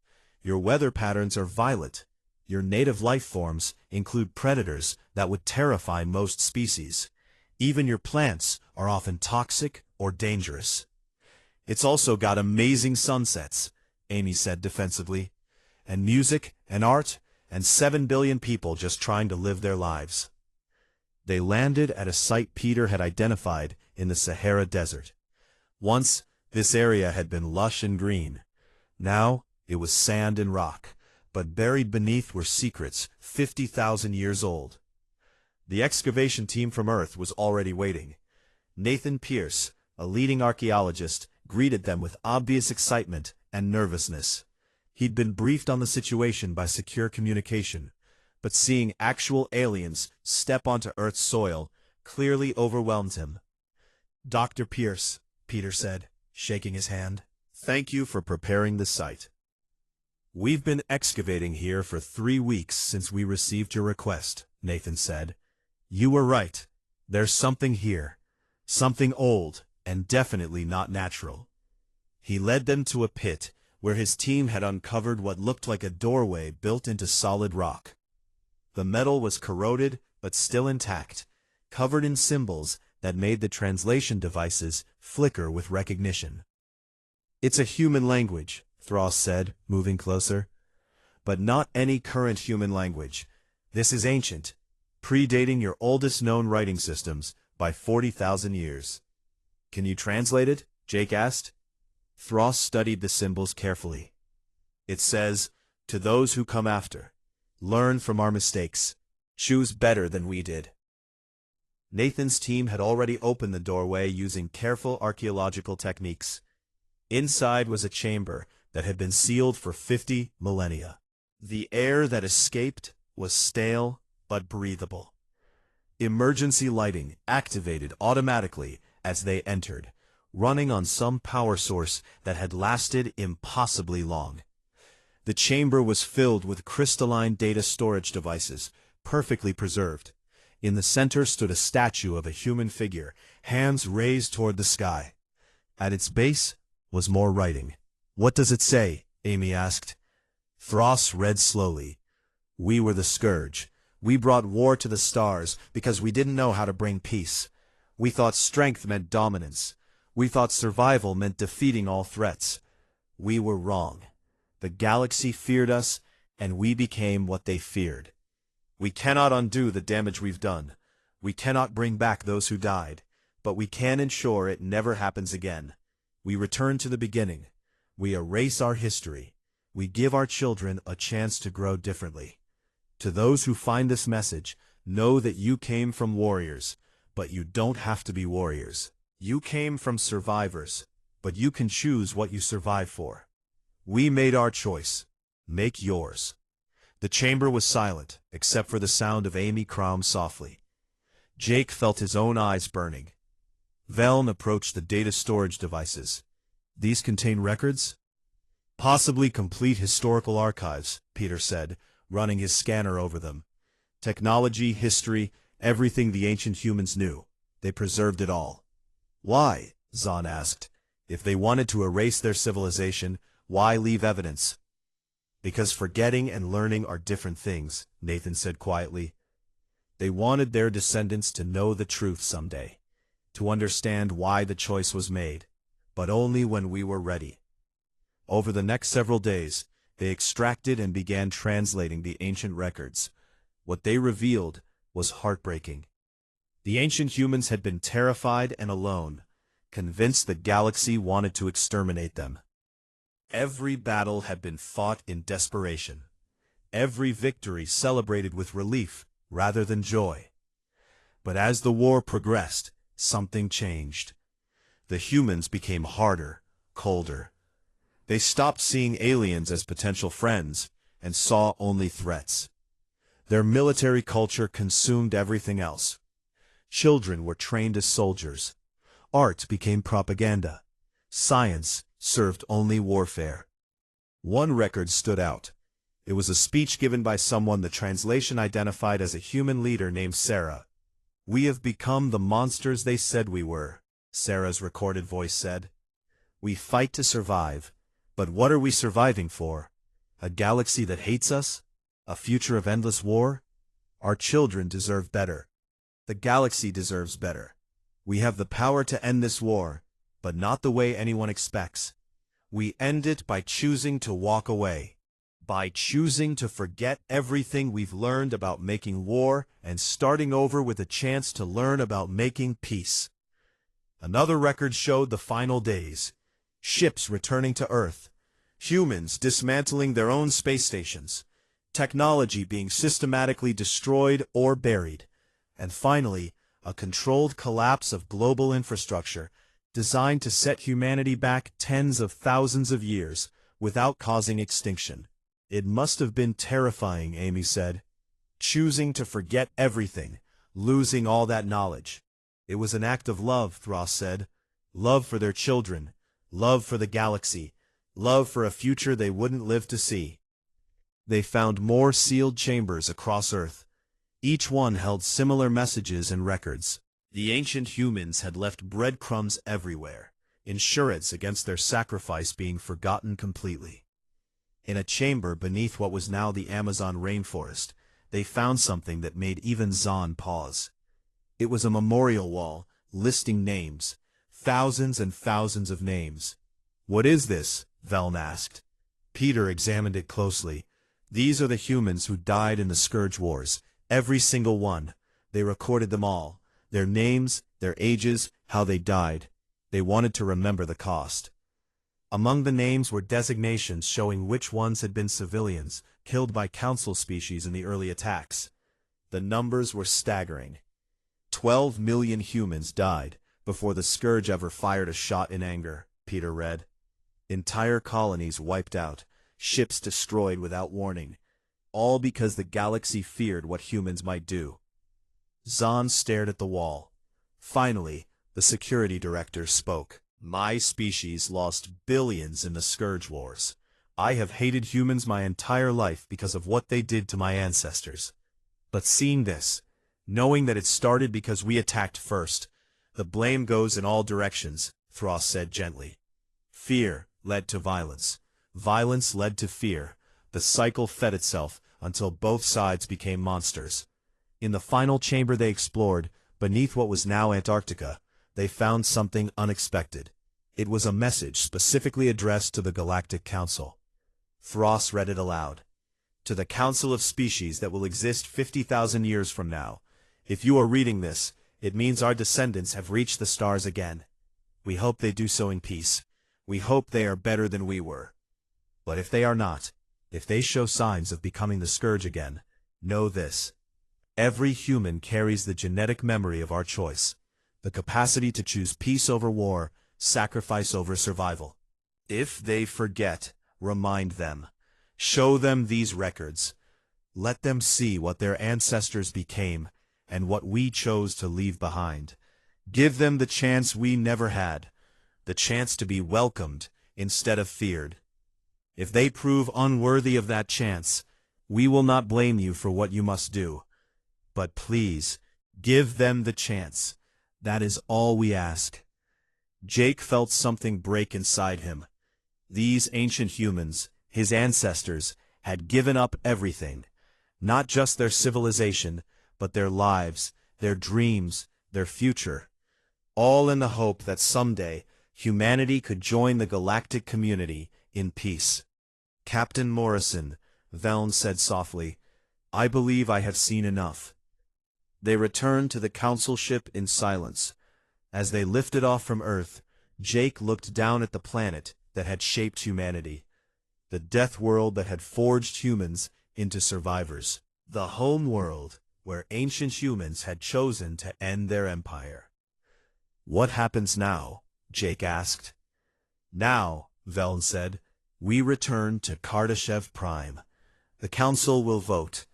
Your weather patterns are violent. Your native life forms include predators that would terrify most species. Even your plants are often toxic or dangerous. It's also got amazing sunsets, Amy said defensively, and music and art and 7 billion people just trying to live their lives. They landed at a site Peter had identified in the Sahara Desert. Once, this area had been lush and green. Now, it was sand and rock, but buried beneath were secrets 50,000 years old. The excavation team from Earth was already waiting. Nathan Pierce, a leading archaeologist, greeted them with obvious excitement and nervousness. He'd been briefed on the situation by secure communication, but seeing actual aliens step onto Earth's soil clearly overwhelmed him. Dr. Pierce, Peter said, shaking his hand, thank you for preparing the site. We've been excavating here for 3 weeks since we received your request, Nathan said. You were right. There's something here. Something old and definitely not natural. He led them to a pit where his team had uncovered what looked like a doorway built into solid rock. The metal was corroded but still intact, covered in symbols that made the translation devices flicker with recognition. It's a human language, Thros said, moving closer. But not any current human language. This is ancient, predating your oldest known writing systems by 40,000 years. Can you translate it? Jake asked. Thros studied the symbols carefully. It says, to those who come after, learn from our mistakes, choose better than we did. Nathan's team had already opened the doorway using careful archaeological techniques. Inside was a chamber that had been sealed for 50 millennia. The air that escaped was stale but breathable. Emergency lighting activated automatically as they entered, running on some power source that had lasted impossibly long. The chamber was filled with crystalline data storage devices, perfectly preserved. In the center stood a statue of a human figure, hands raised toward the sky. At its base was more writing. What does it say? Amy asked. Thros read slowly. We were the scourge. We brought war to the stars because we didn't know how to bring peace. We thought strength meant dominance. We thought survival meant defeating all threats. We were wrong. The galaxy feared us, and we became what they feared. We cannot undo the damage we've done, We cannot bring back those who died, but we can ensure it never happens again. We return to the beginning. We erase our history. We give our children a chance to grow differently. To those who find this message, know that you came from warriors, but you don't have to be warriors. You came from survivors, but you can choose what you survive for. We made our choice. Make yours. The chamber was silent, except for the sound of Amy crying softly. Jake felt his own eyes burning. Veln approached the data storage devices. These contain records? Possibly complete historical archives, Peter said, running his scanner over them. Technology, history, everything the ancient humans knew. They preserved it all. Why? Zahn asked. If they wanted to erase their civilization, why leave evidence? Because forgetting and learning are different things, Nathan said quietly. They wanted their descendants to know the truth someday, to understand why the choice was made, but only when we were ready. Over the next several days, they extracted and began translating the ancient records. What they revealed was heartbreaking. The ancient humans had been terrified and alone, convinced the galaxy wanted to exterminate them. Every battle had been fought in desperation. Every victory celebrated with relief rather than joy. But as the war progressed, something changed. The humans became harder, colder. They stopped seeing aliens as potential friends and saw only threats. Their military culture consumed everything else. Children were trained as soldiers. Art became propaganda. Science served only warfare. One record stood out. It was a speech given by someone the translation identified as a human leader named Sarah. "We have become the monsters they said we were," Sarah's recorded voice said. "We fight to survive, but what are we surviving for? A galaxy that hates us? A future of endless war? Our children deserve better. The galaxy deserves better. We have the power to end this war, but not the way anyone expects. We end it by choosing to walk away. By choosing to forget everything we've learned about making war and starting over with a chance to learn about making peace." Another record showed the final days. Ships returning to Earth. Humans dismantling their own space stations. Technology being systematically destroyed or buried. And finally, a controlled collapse of global infrastructure designed to set humanity back tens of thousands of years without causing extinction. "It must have been terrifying," Amy said. "Choosing to forget everything, losing all that knowledge." "It was an act of love," Thros said. "Love for their children, love for the galaxy, love for a future they wouldn't live to see." They found more sealed chambers across Earth. Each one held similar messages and records. The ancient humans had left breadcrumbs everywhere, insurance against their sacrifice being forgotten completely. In a chamber beneath what was now the Amazon rainforest, they found something that made even Zahn pause. It was a memorial wall, listing names, thousands and thousands of names. "What is this?" Veln asked. Peter examined it closely. "These are the humans who died in the Scourge Wars, every single one. They recorded them all, their names, their ages, how they died. They wanted to remember the cost." Among the names were designations showing which ones had been civilians, killed by council species in the early attacks. The numbers were staggering. 12 million humans died before the Scourge ever fired a shot in anger, Peter read. Entire colonies wiped out, ships destroyed without warning, all because the galaxy feared what humans might do. Zahn stared at the wall. Finally, the security director spoke. "My species lost billions in the Scourge Wars. I have hated humans my entire life because of what they did to my ancestors. But seeing this, knowing that it started because we attacked first, the blame goes in all directions," Thros said gently. "Fear led to violence. Violence led to fear. The cycle fed itself until both sides became monsters." In the final chamber they explored, beneath what was now Antarctica, they found something unexpected. It was a message specifically addressed to the Galactic Council. Thros read it aloud. "To the Council of Species that will exist 50,000 years from now, If you are reading this, it means our descendants have reached the stars again. We hope they do so in peace. We hope they are better than we were. But if they are not, if they show signs of becoming the scourge again, know this. Every human carries the genetic memory of our choice, the capacity to choose peace over war, sacrifice over survival. If they forget, remind them. Show them these records. Let them see what their ancestors became and what we chose to leave behind. Give them the chance we never had, the chance to be welcomed instead of feared. If they prove unworthy of that chance, we will not blame you for what you must do. But please, give them the chance. That is all we ask. Jake felt something break inside him. These ancient humans, his ancestors, had given up everything. Not just their civilization, but their lives, their dreams, their future. All in the hope that someday, humanity could join the galactic community in peace. Captain Morrison, Velln said softly, I believe I have seen enough. They returned to the council ship in silence. As they lifted off from Earth, Jake looked down at the planet that had shaped humanity. The death world that had forged humans into survivors. The home world where ancient humans had chosen to end their empire. What happens now? Jake asked. Now, Velln said, we return to Kardashev Prime. The council will vote.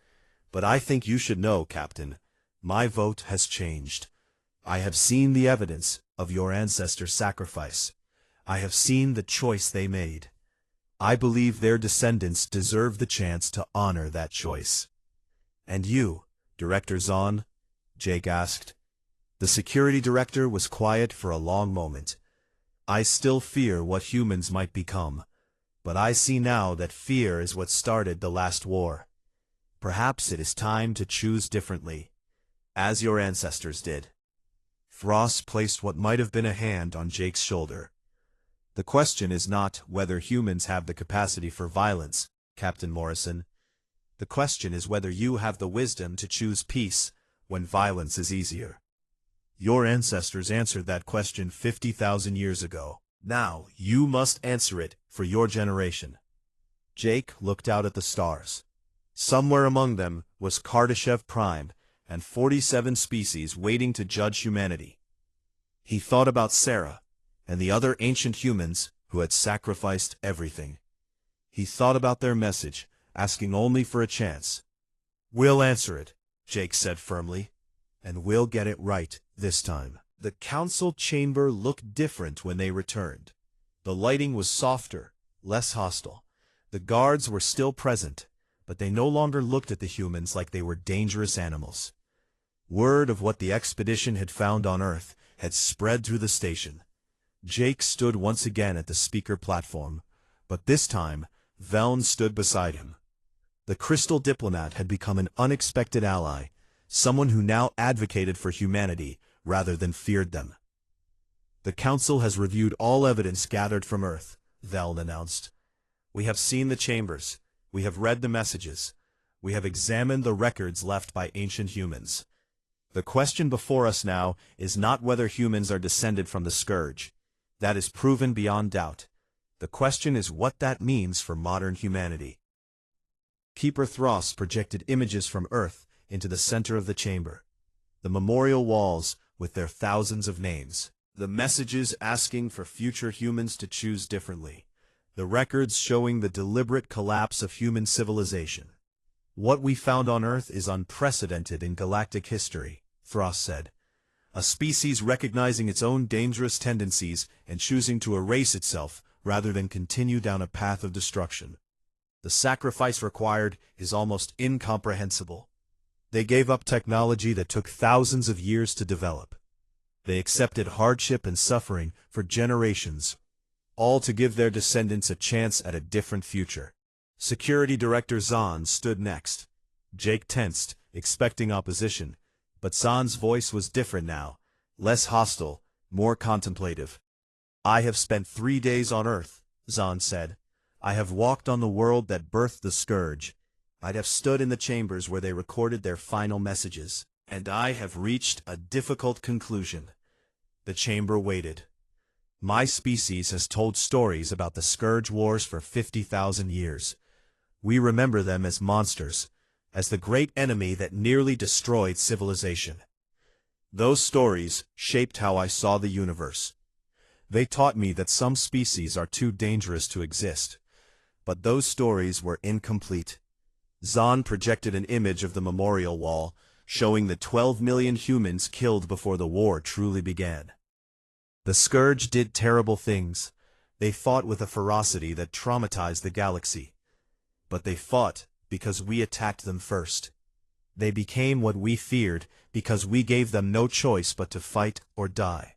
But I think you should know, Captain, my vote has changed. I have seen the evidence of your ancestors' sacrifice. I have seen the choice they made. I believe their descendants deserve the chance to honor that choice. And you, Director Zahn? Jake asked. The security director was quiet for a long moment. I still fear what humans might become, but I see now that fear is what started the last war. Perhaps it is time to choose differently, as your ancestors did. Frost placed what might have been a hand on Jake's shoulder. The question is not whether humans have the capacity for violence, Captain Morrison. The question is whether you have the wisdom to choose peace when violence is easier. Your ancestors answered that question 50,000 years ago. Now, you must answer it for your generation. Jake looked out at the stars. Somewhere among them was Kardashev Prime and 47 species waiting to judge humanity. He thought about Sarah and the other ancient humans who had sacrificed everything. He thought about their message, asking only for a chance. We'll answer it, Jake said firmly, and we'll get it right this time. The council chamber looked different when they returned. The lighting was softer, less hostile. The guards were still present, but they no longer looked at the humans like they were dangerous animals. Word of what the expedition had found on Earth had spread through the station. Jake stood once again at the speaker platform, but this time, Velln stood beside him. The crystal diplomat had become an unexpected ally, someone who now advocated for humanity rather than feared them. The council has reviewed all evidence gathered from Earth, Velln announced. We have seen the chambers. We have read the messages. We have examined the records left by ancient humans. The question before us now is not whether humans are descended from the scourge. That is proven beyond doubt. The question is what that means for modern humanity. Keeper Thros projected images from Earth into the center of the chamber. The memorial walls with their thousands of names. The messages asking for future humans to choose differently. The records showing the deliberate collapse of human civilization. What we found on Earth is unprecedented in galactic history, Thros said. A species recognizing its own dangerous tendencies and choosing to erase itself rather than continue down a path of destruction. The sacrifice required is almost incomprehensible. They gave up technology that took thousands of years to develop. They accepted hardship and suffering for generations, all to give their descendants a chance at a different future. Security Director Zahn stood next. Jake tensed, expecting opposition, but Zahn's voice was different now, less hostile, more contemplative. I have spent 3 days on Earth, Zahn said. I have walked on the world that birthed the scourge. I have stood in the chambers where they recorded their final messages. and I have reached a difficult conclusion. The chamber waited. My species has told stories about the Scourge Wars for 50,000 years. We remember them as monsters, as the great enemy that nearly destroyed civilization. Those stories shaped how I saw the universe. They taught me that some species are too dangerous to exist. But those stories were incomplete. Zahn projected an image of the memorial wall, showing the 12 million humans killed before the war truly began. The Scourge did terrible things. They fought with a ferocity that traumatized the galaxy. But they fought because we attacked them first. They became what we feared because we gave them no choice but to fight or die.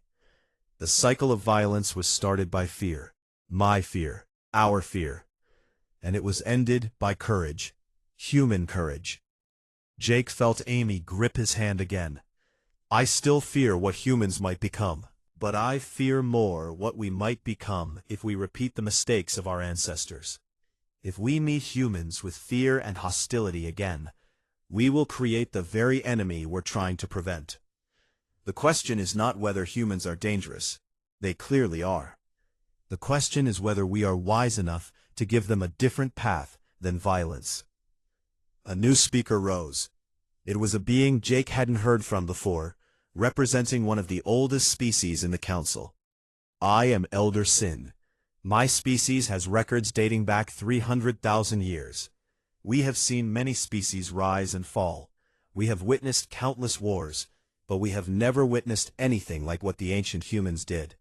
The cycle of violence was started by fear. My fear. Our fear. And it was ended by courage. Human courage. Jake felt Amy grip his hand again. I still fear what humans might become. But I fear more what we might become if we repeat the mistakes of our ancestors. If we meet humans with fear and hostility again, we will create the very enemy we're trying to prevent. The question is not whether humans are dangerous. They clearly are. The question is whether we are wise enough to give them a different path than violence. A new speaker rose. It was a being Jake hadn't heard from before, representing one of the oldest species in the council. I am Elder Sin. My species has records dating back 300,000 years. We have seen many species rise and fall. We have witnessed countless wars, but we have never witnessed anything like what the ancient humans did.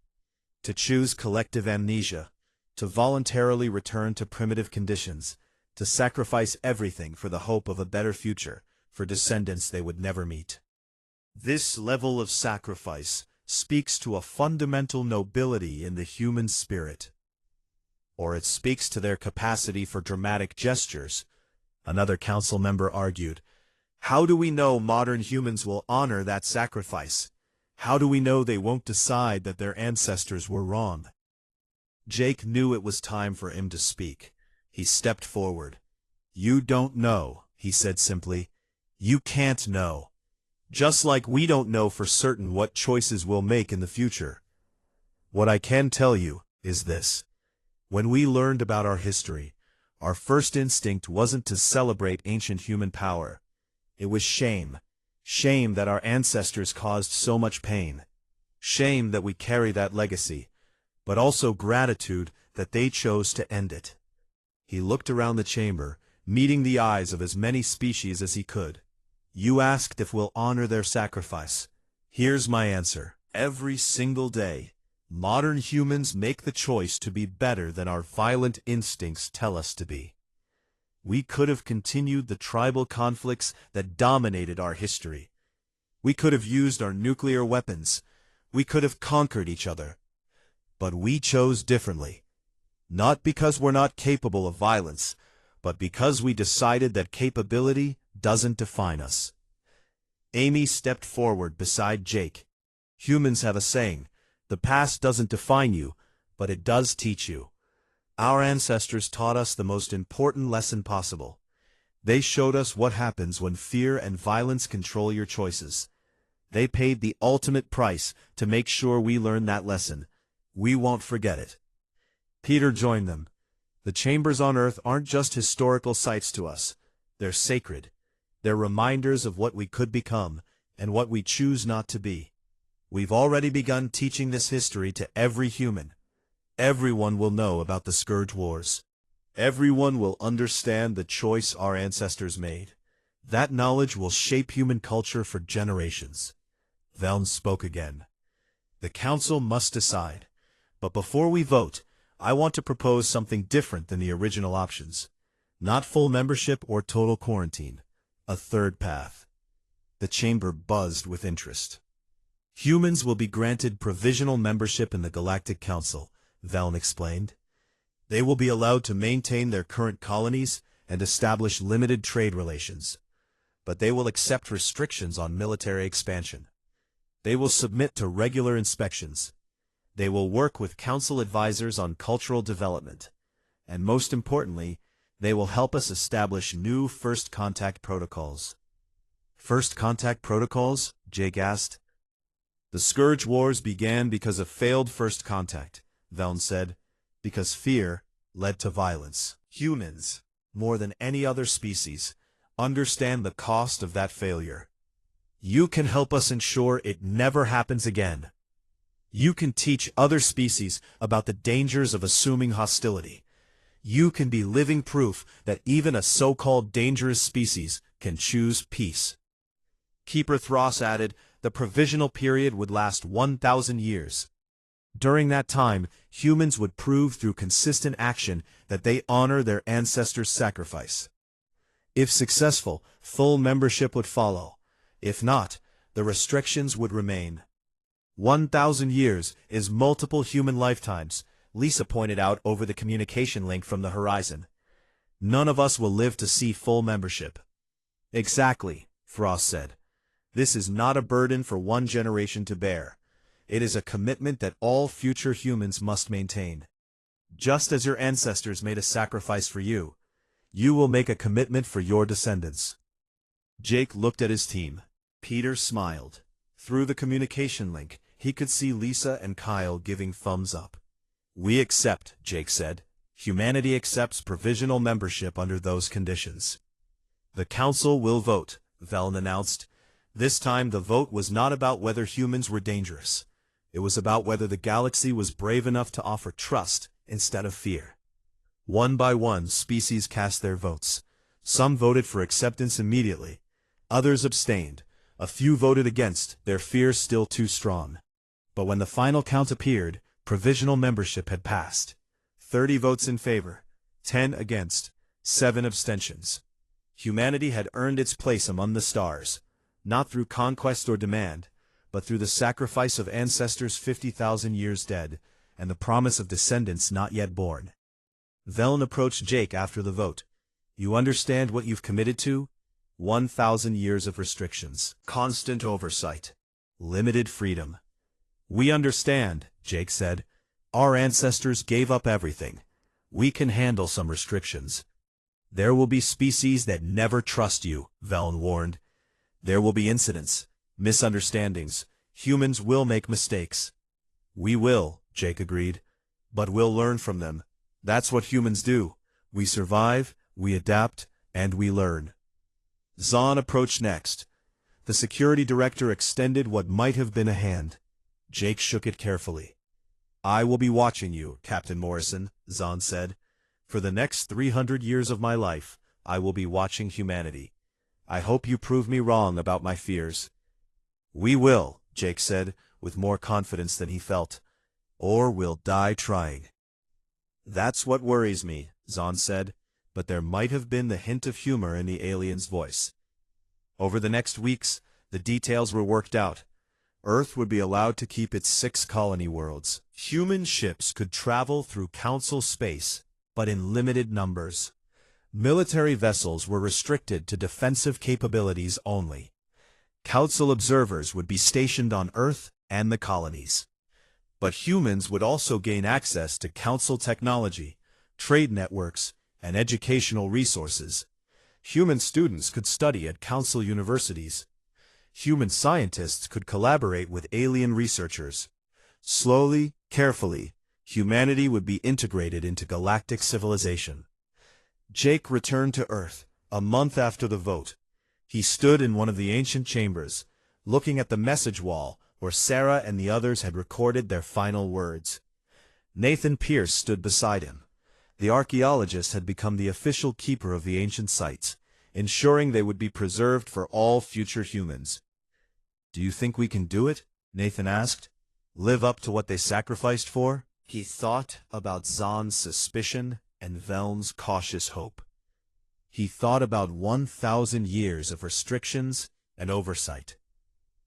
To choose collective amnesia, to voluntarily return to primitive conditions, to sacrifice everything for the hope of a better future for descendants they would never meet. This level of sacrifice speaks to a fundamental nobility in the human spirit. Or it speaks to their capacity for dramatic gestures, another council member argued. How do we know modern humans will honor that sacrifice? How do we know they won't decide that their ancestors were wrong? Jake knew it was time for him to speak. He stepped forward. You don't know, he said simply. You can't know. Just like we don't know for certain what choices we'll make in the future. What I can tell you is this. When we learned about our history, our first instinct wasn't to celebrate ancient human power. It was shame. Shame that our ancestors caused so much pain. Shame that we carry that legacy, but also gratitude that they chose to end it. He looked around the chamber, meeting the eyes of as many species as he could. You asked if we'll honor their sacrifice. Here's my answer. Every single day, modern humans make the choice to be better than our violent instincts tell us to be. We could have continued the tribal conflicts that dominated our history. We could have used our nuclear weapons. We could have conquered each other. But we chose differently. Not because we're not capable of violence, but because we decided that capability doesn't define us. Amy stepped forward beside Jake. Humans have a saying, the past doesn't define you, but it does teach you. Our ancestors taught us the most important lesson possible. They showed us what happens when fear and violence control your choices. They paid the ultimate price to make sure we learn that lesson. We won't forget it. Peter joined them. The chambers on Earth aren't just historical sites to us. They're sacred. They're reminders of what we could become and what we choose not to be. We've already begun teaching this history to every human. Everyone will know about the Scourge Wars. Everyone will understand the choice our ancestors made. That knowledge will shape human culture for generations. Veln spoke again. The council must decide. But before we vote, I want to propose something different than the original options. Not full membership or total quarantine. A third path. The chamber buzzed with interest. Humans will be granted provisional membership in the Galactic Council, Veln explained. They will be allowed to maintain their current colonies and establish limited trade relations. But they will accept restrictions on military expansion. They will submit to regular inspections. They will work with council advisors on cultural development. And most importantly, they will help us establish new first contact protocols. First contact protocols? Jake asked. The Scourge Wars began because of failed first contact, Veln said, because fear led to violence. Humans, more than any other species, understand the cost of that failure. You can help us ensure it never happens again. You can teach other species about the dangers of assuming hostility. You can be living proof that even a so-called dangerous species can choose peace. Keeper Thros added, the provisional period would last 1,000 years. During that time, humans would prove through consistent action that they honor their ancestors' sacrifice. If successful, full membership would follow. If not, the restrictions would remain. 1,000 years is multiple human lifetimes, Lisa pointed out over the communication link from the horizon. None of us will live to see full membership. Exactly, Frost said. This is not a burden for one generation to bear. It is a commitment that all future humans must maintain. Just as your ancestors made a sacrifice for you, you will make a commitment for your descendants. Jake looked at his team. Peter smiled. Through the communication link, he could see Lisa and Kyle giving thumbs up. We accept, Jake said. Humanity accepts provisional membership under those conditions. The Council will vote, Veln announced. This time the vote was not about whether humans were dangerous. It was about whether the galaxy was brave enough to offer trust instead of fear. One by one, species cast their votes. Some voted for acceptance immediately. Others abstained. A few voted against, their fears still too strong. But when the final count appeared, provisional membership had passed. 30 votes in favor, 10 against, 7 abstentions. Humanity had earned its place among the stars, not through conquest or demand, but through the sacrifice of ancestors 50,000 years dead, and the promise of descendants not yet born. Veln approached Jake after the vote. You understand what you've committed to? 1,000 years of restrictions, constant oversight, limited freedom. We understand, Jake said. Our ancestors gave up everything. We can handle some restrictions. There will be species that never trust you, Veln warned. There will be incidents, misunderstandings. Humans will make mistakes. We will, Jake agreed. But we'll learn from them. That's what humans do. We survive, we adapt, and we learn. Zahn approached next. The security director extended what might have been a hand. Jake shook it carefully. I will be watching you, Captain Morrison, Zahn said. For the next 300 years of my life, I will be watching humanity. I hope you prove me wrong about my fears. We will, Jake said, with more confidence than he felt. Or we'll die trying. That's what worries me, Zahn said, but there might have been the hint of humor in the alien's voice. Over the next weeks, the details were worked out. Earth would be allowed to keep its 6 colony worlds. Human ships could travel through Council space, but in limited numbers. Military vessels were restricted to defensive capabilities only. Council observers would be stationed on Earth and the colonies. But humans would also gain access to Council technology, trade networks, and educational resources. Human students could study at Council universities. Human scientists could collaborate with alien researchers. Slowly, carefully, humanity would be integrated into galactic civilization. Jake returned to Earth, a month after the vote. He stood in one of the ancient chambers, looking at the message wall where Sarah and the others had recorded their final words. Nathan Pierce stood beside him. The archaeologist had become the official keeper of the ancient sites, ensuring they would be preserved for all future humans. Do you think we can do it? Nathan asked. Live up to what they sacrificed for? He thought about Zahn's suspicion and Veln's cautious hope. He thought about 1,000 years of restrictions and oversight.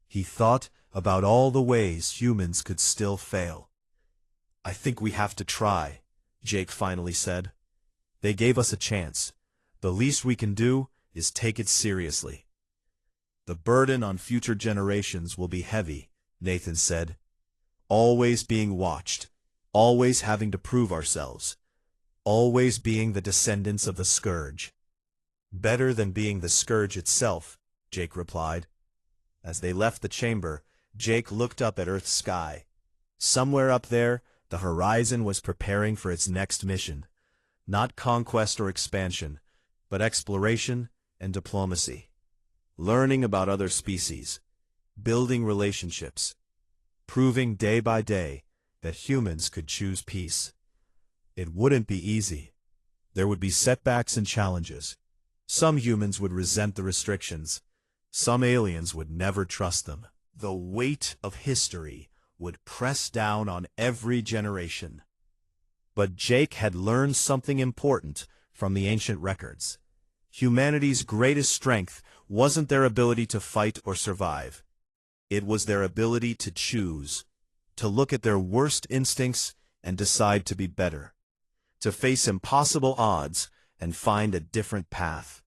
He thought about all the ways humans could still fail. I think we have to try, Jake finally said. They gave us a chance. The least we can do is take it seriously. The burden on future generations will be heavy, Nathan said. Always being watched, always having to prove ourselves, always being the descendants of the Scourge. Better than being the Scourge itself, Jake replied. As they left the chamber, Jake looked up at Earth's sky. Somewhere up there, the horizon was preparing for its next mission. Not conquest or expansion, but exploration and diplomacy. Learning about other species, building relationships, proving day by day that humans could choose peace. It wouldn't be easy. There would be setbacks and challenges. Some humans would resent the restrictions. Some aliens would never trust them. The weight of history would press down on every generation. But Jake had learned something important from the ancient records. Humanity's greatest strength wasn't their ability to fight or survive. It was their ability to choose, to look at their worst instincts and decide to be better, to face impossible odds and find a different path.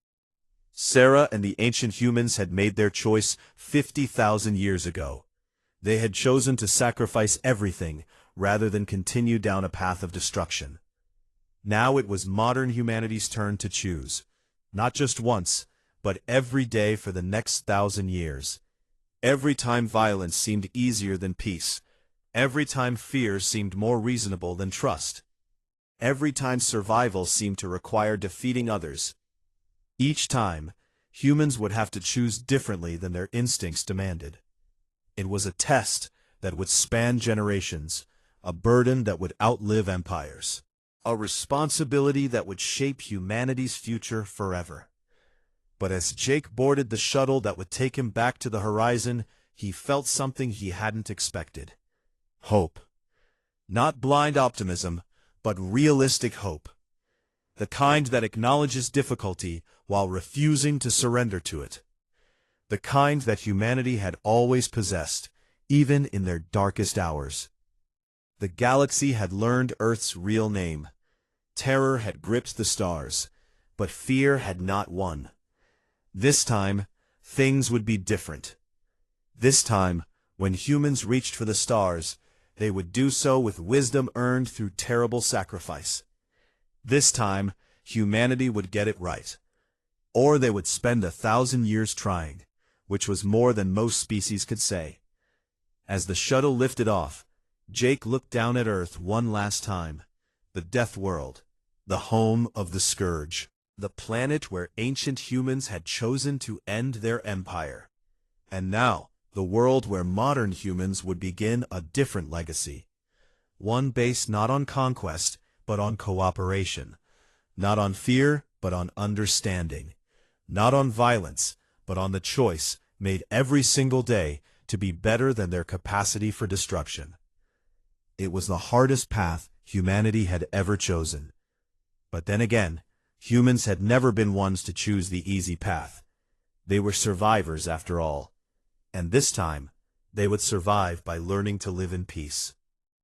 Sarah and the ancient humans had made their choice 50,000 years ago. They had chosen to sacrifice everything rather than continue down a path of destruction. Now it was modern humanity's turn to choose, not just once, but every day for the next 1,000 years. Every time violence seemed easier than peace, every time fear seemed more reasonable than trust, every time survival seemed to require defeating others. Each time, humans would have to choose differently than their instincts demanded. It was a test that would span generations, a burden that would outlive empires, a responsibility that would shape humanity's future forever. But as Jake boarded the shuttle that would take him back to the horizon, he felt something he hadn't expected. Hope. Not blind optimism, but realistic hope. The kind that acknowledges difficulty while refusing to surrender to it. The kind that humanity had always possessed, even in their darkest hours. The galaxy had learned Earth's real name. Terror had gripped the stars, but fear had not won. This time, things would be different. This time, when humans reached for the stars, they would do so with wisdom earned through terrible sacrifice. This time, humanity would get it right. Or they would spend 1,000 years trying, which was more than most species could say. As the shuttle lifted off, Jake looked down at Earth one last time. The Death World, the home of the Scourge, the planet where ancient humans had chosen to end their empire. And now, the world where modern humans would begin a different legacy. One based not on conquest, but on cooperation. Not on fear, but on understanding. Not on violence, but on the choice, made every single day, to be better than their capacity for destruction. It was the hardest path humanity had ever chosen. But then again, humans had never been ones to choose the easy path. They were survivors after all. And this time, they would survive by learning to live in peace.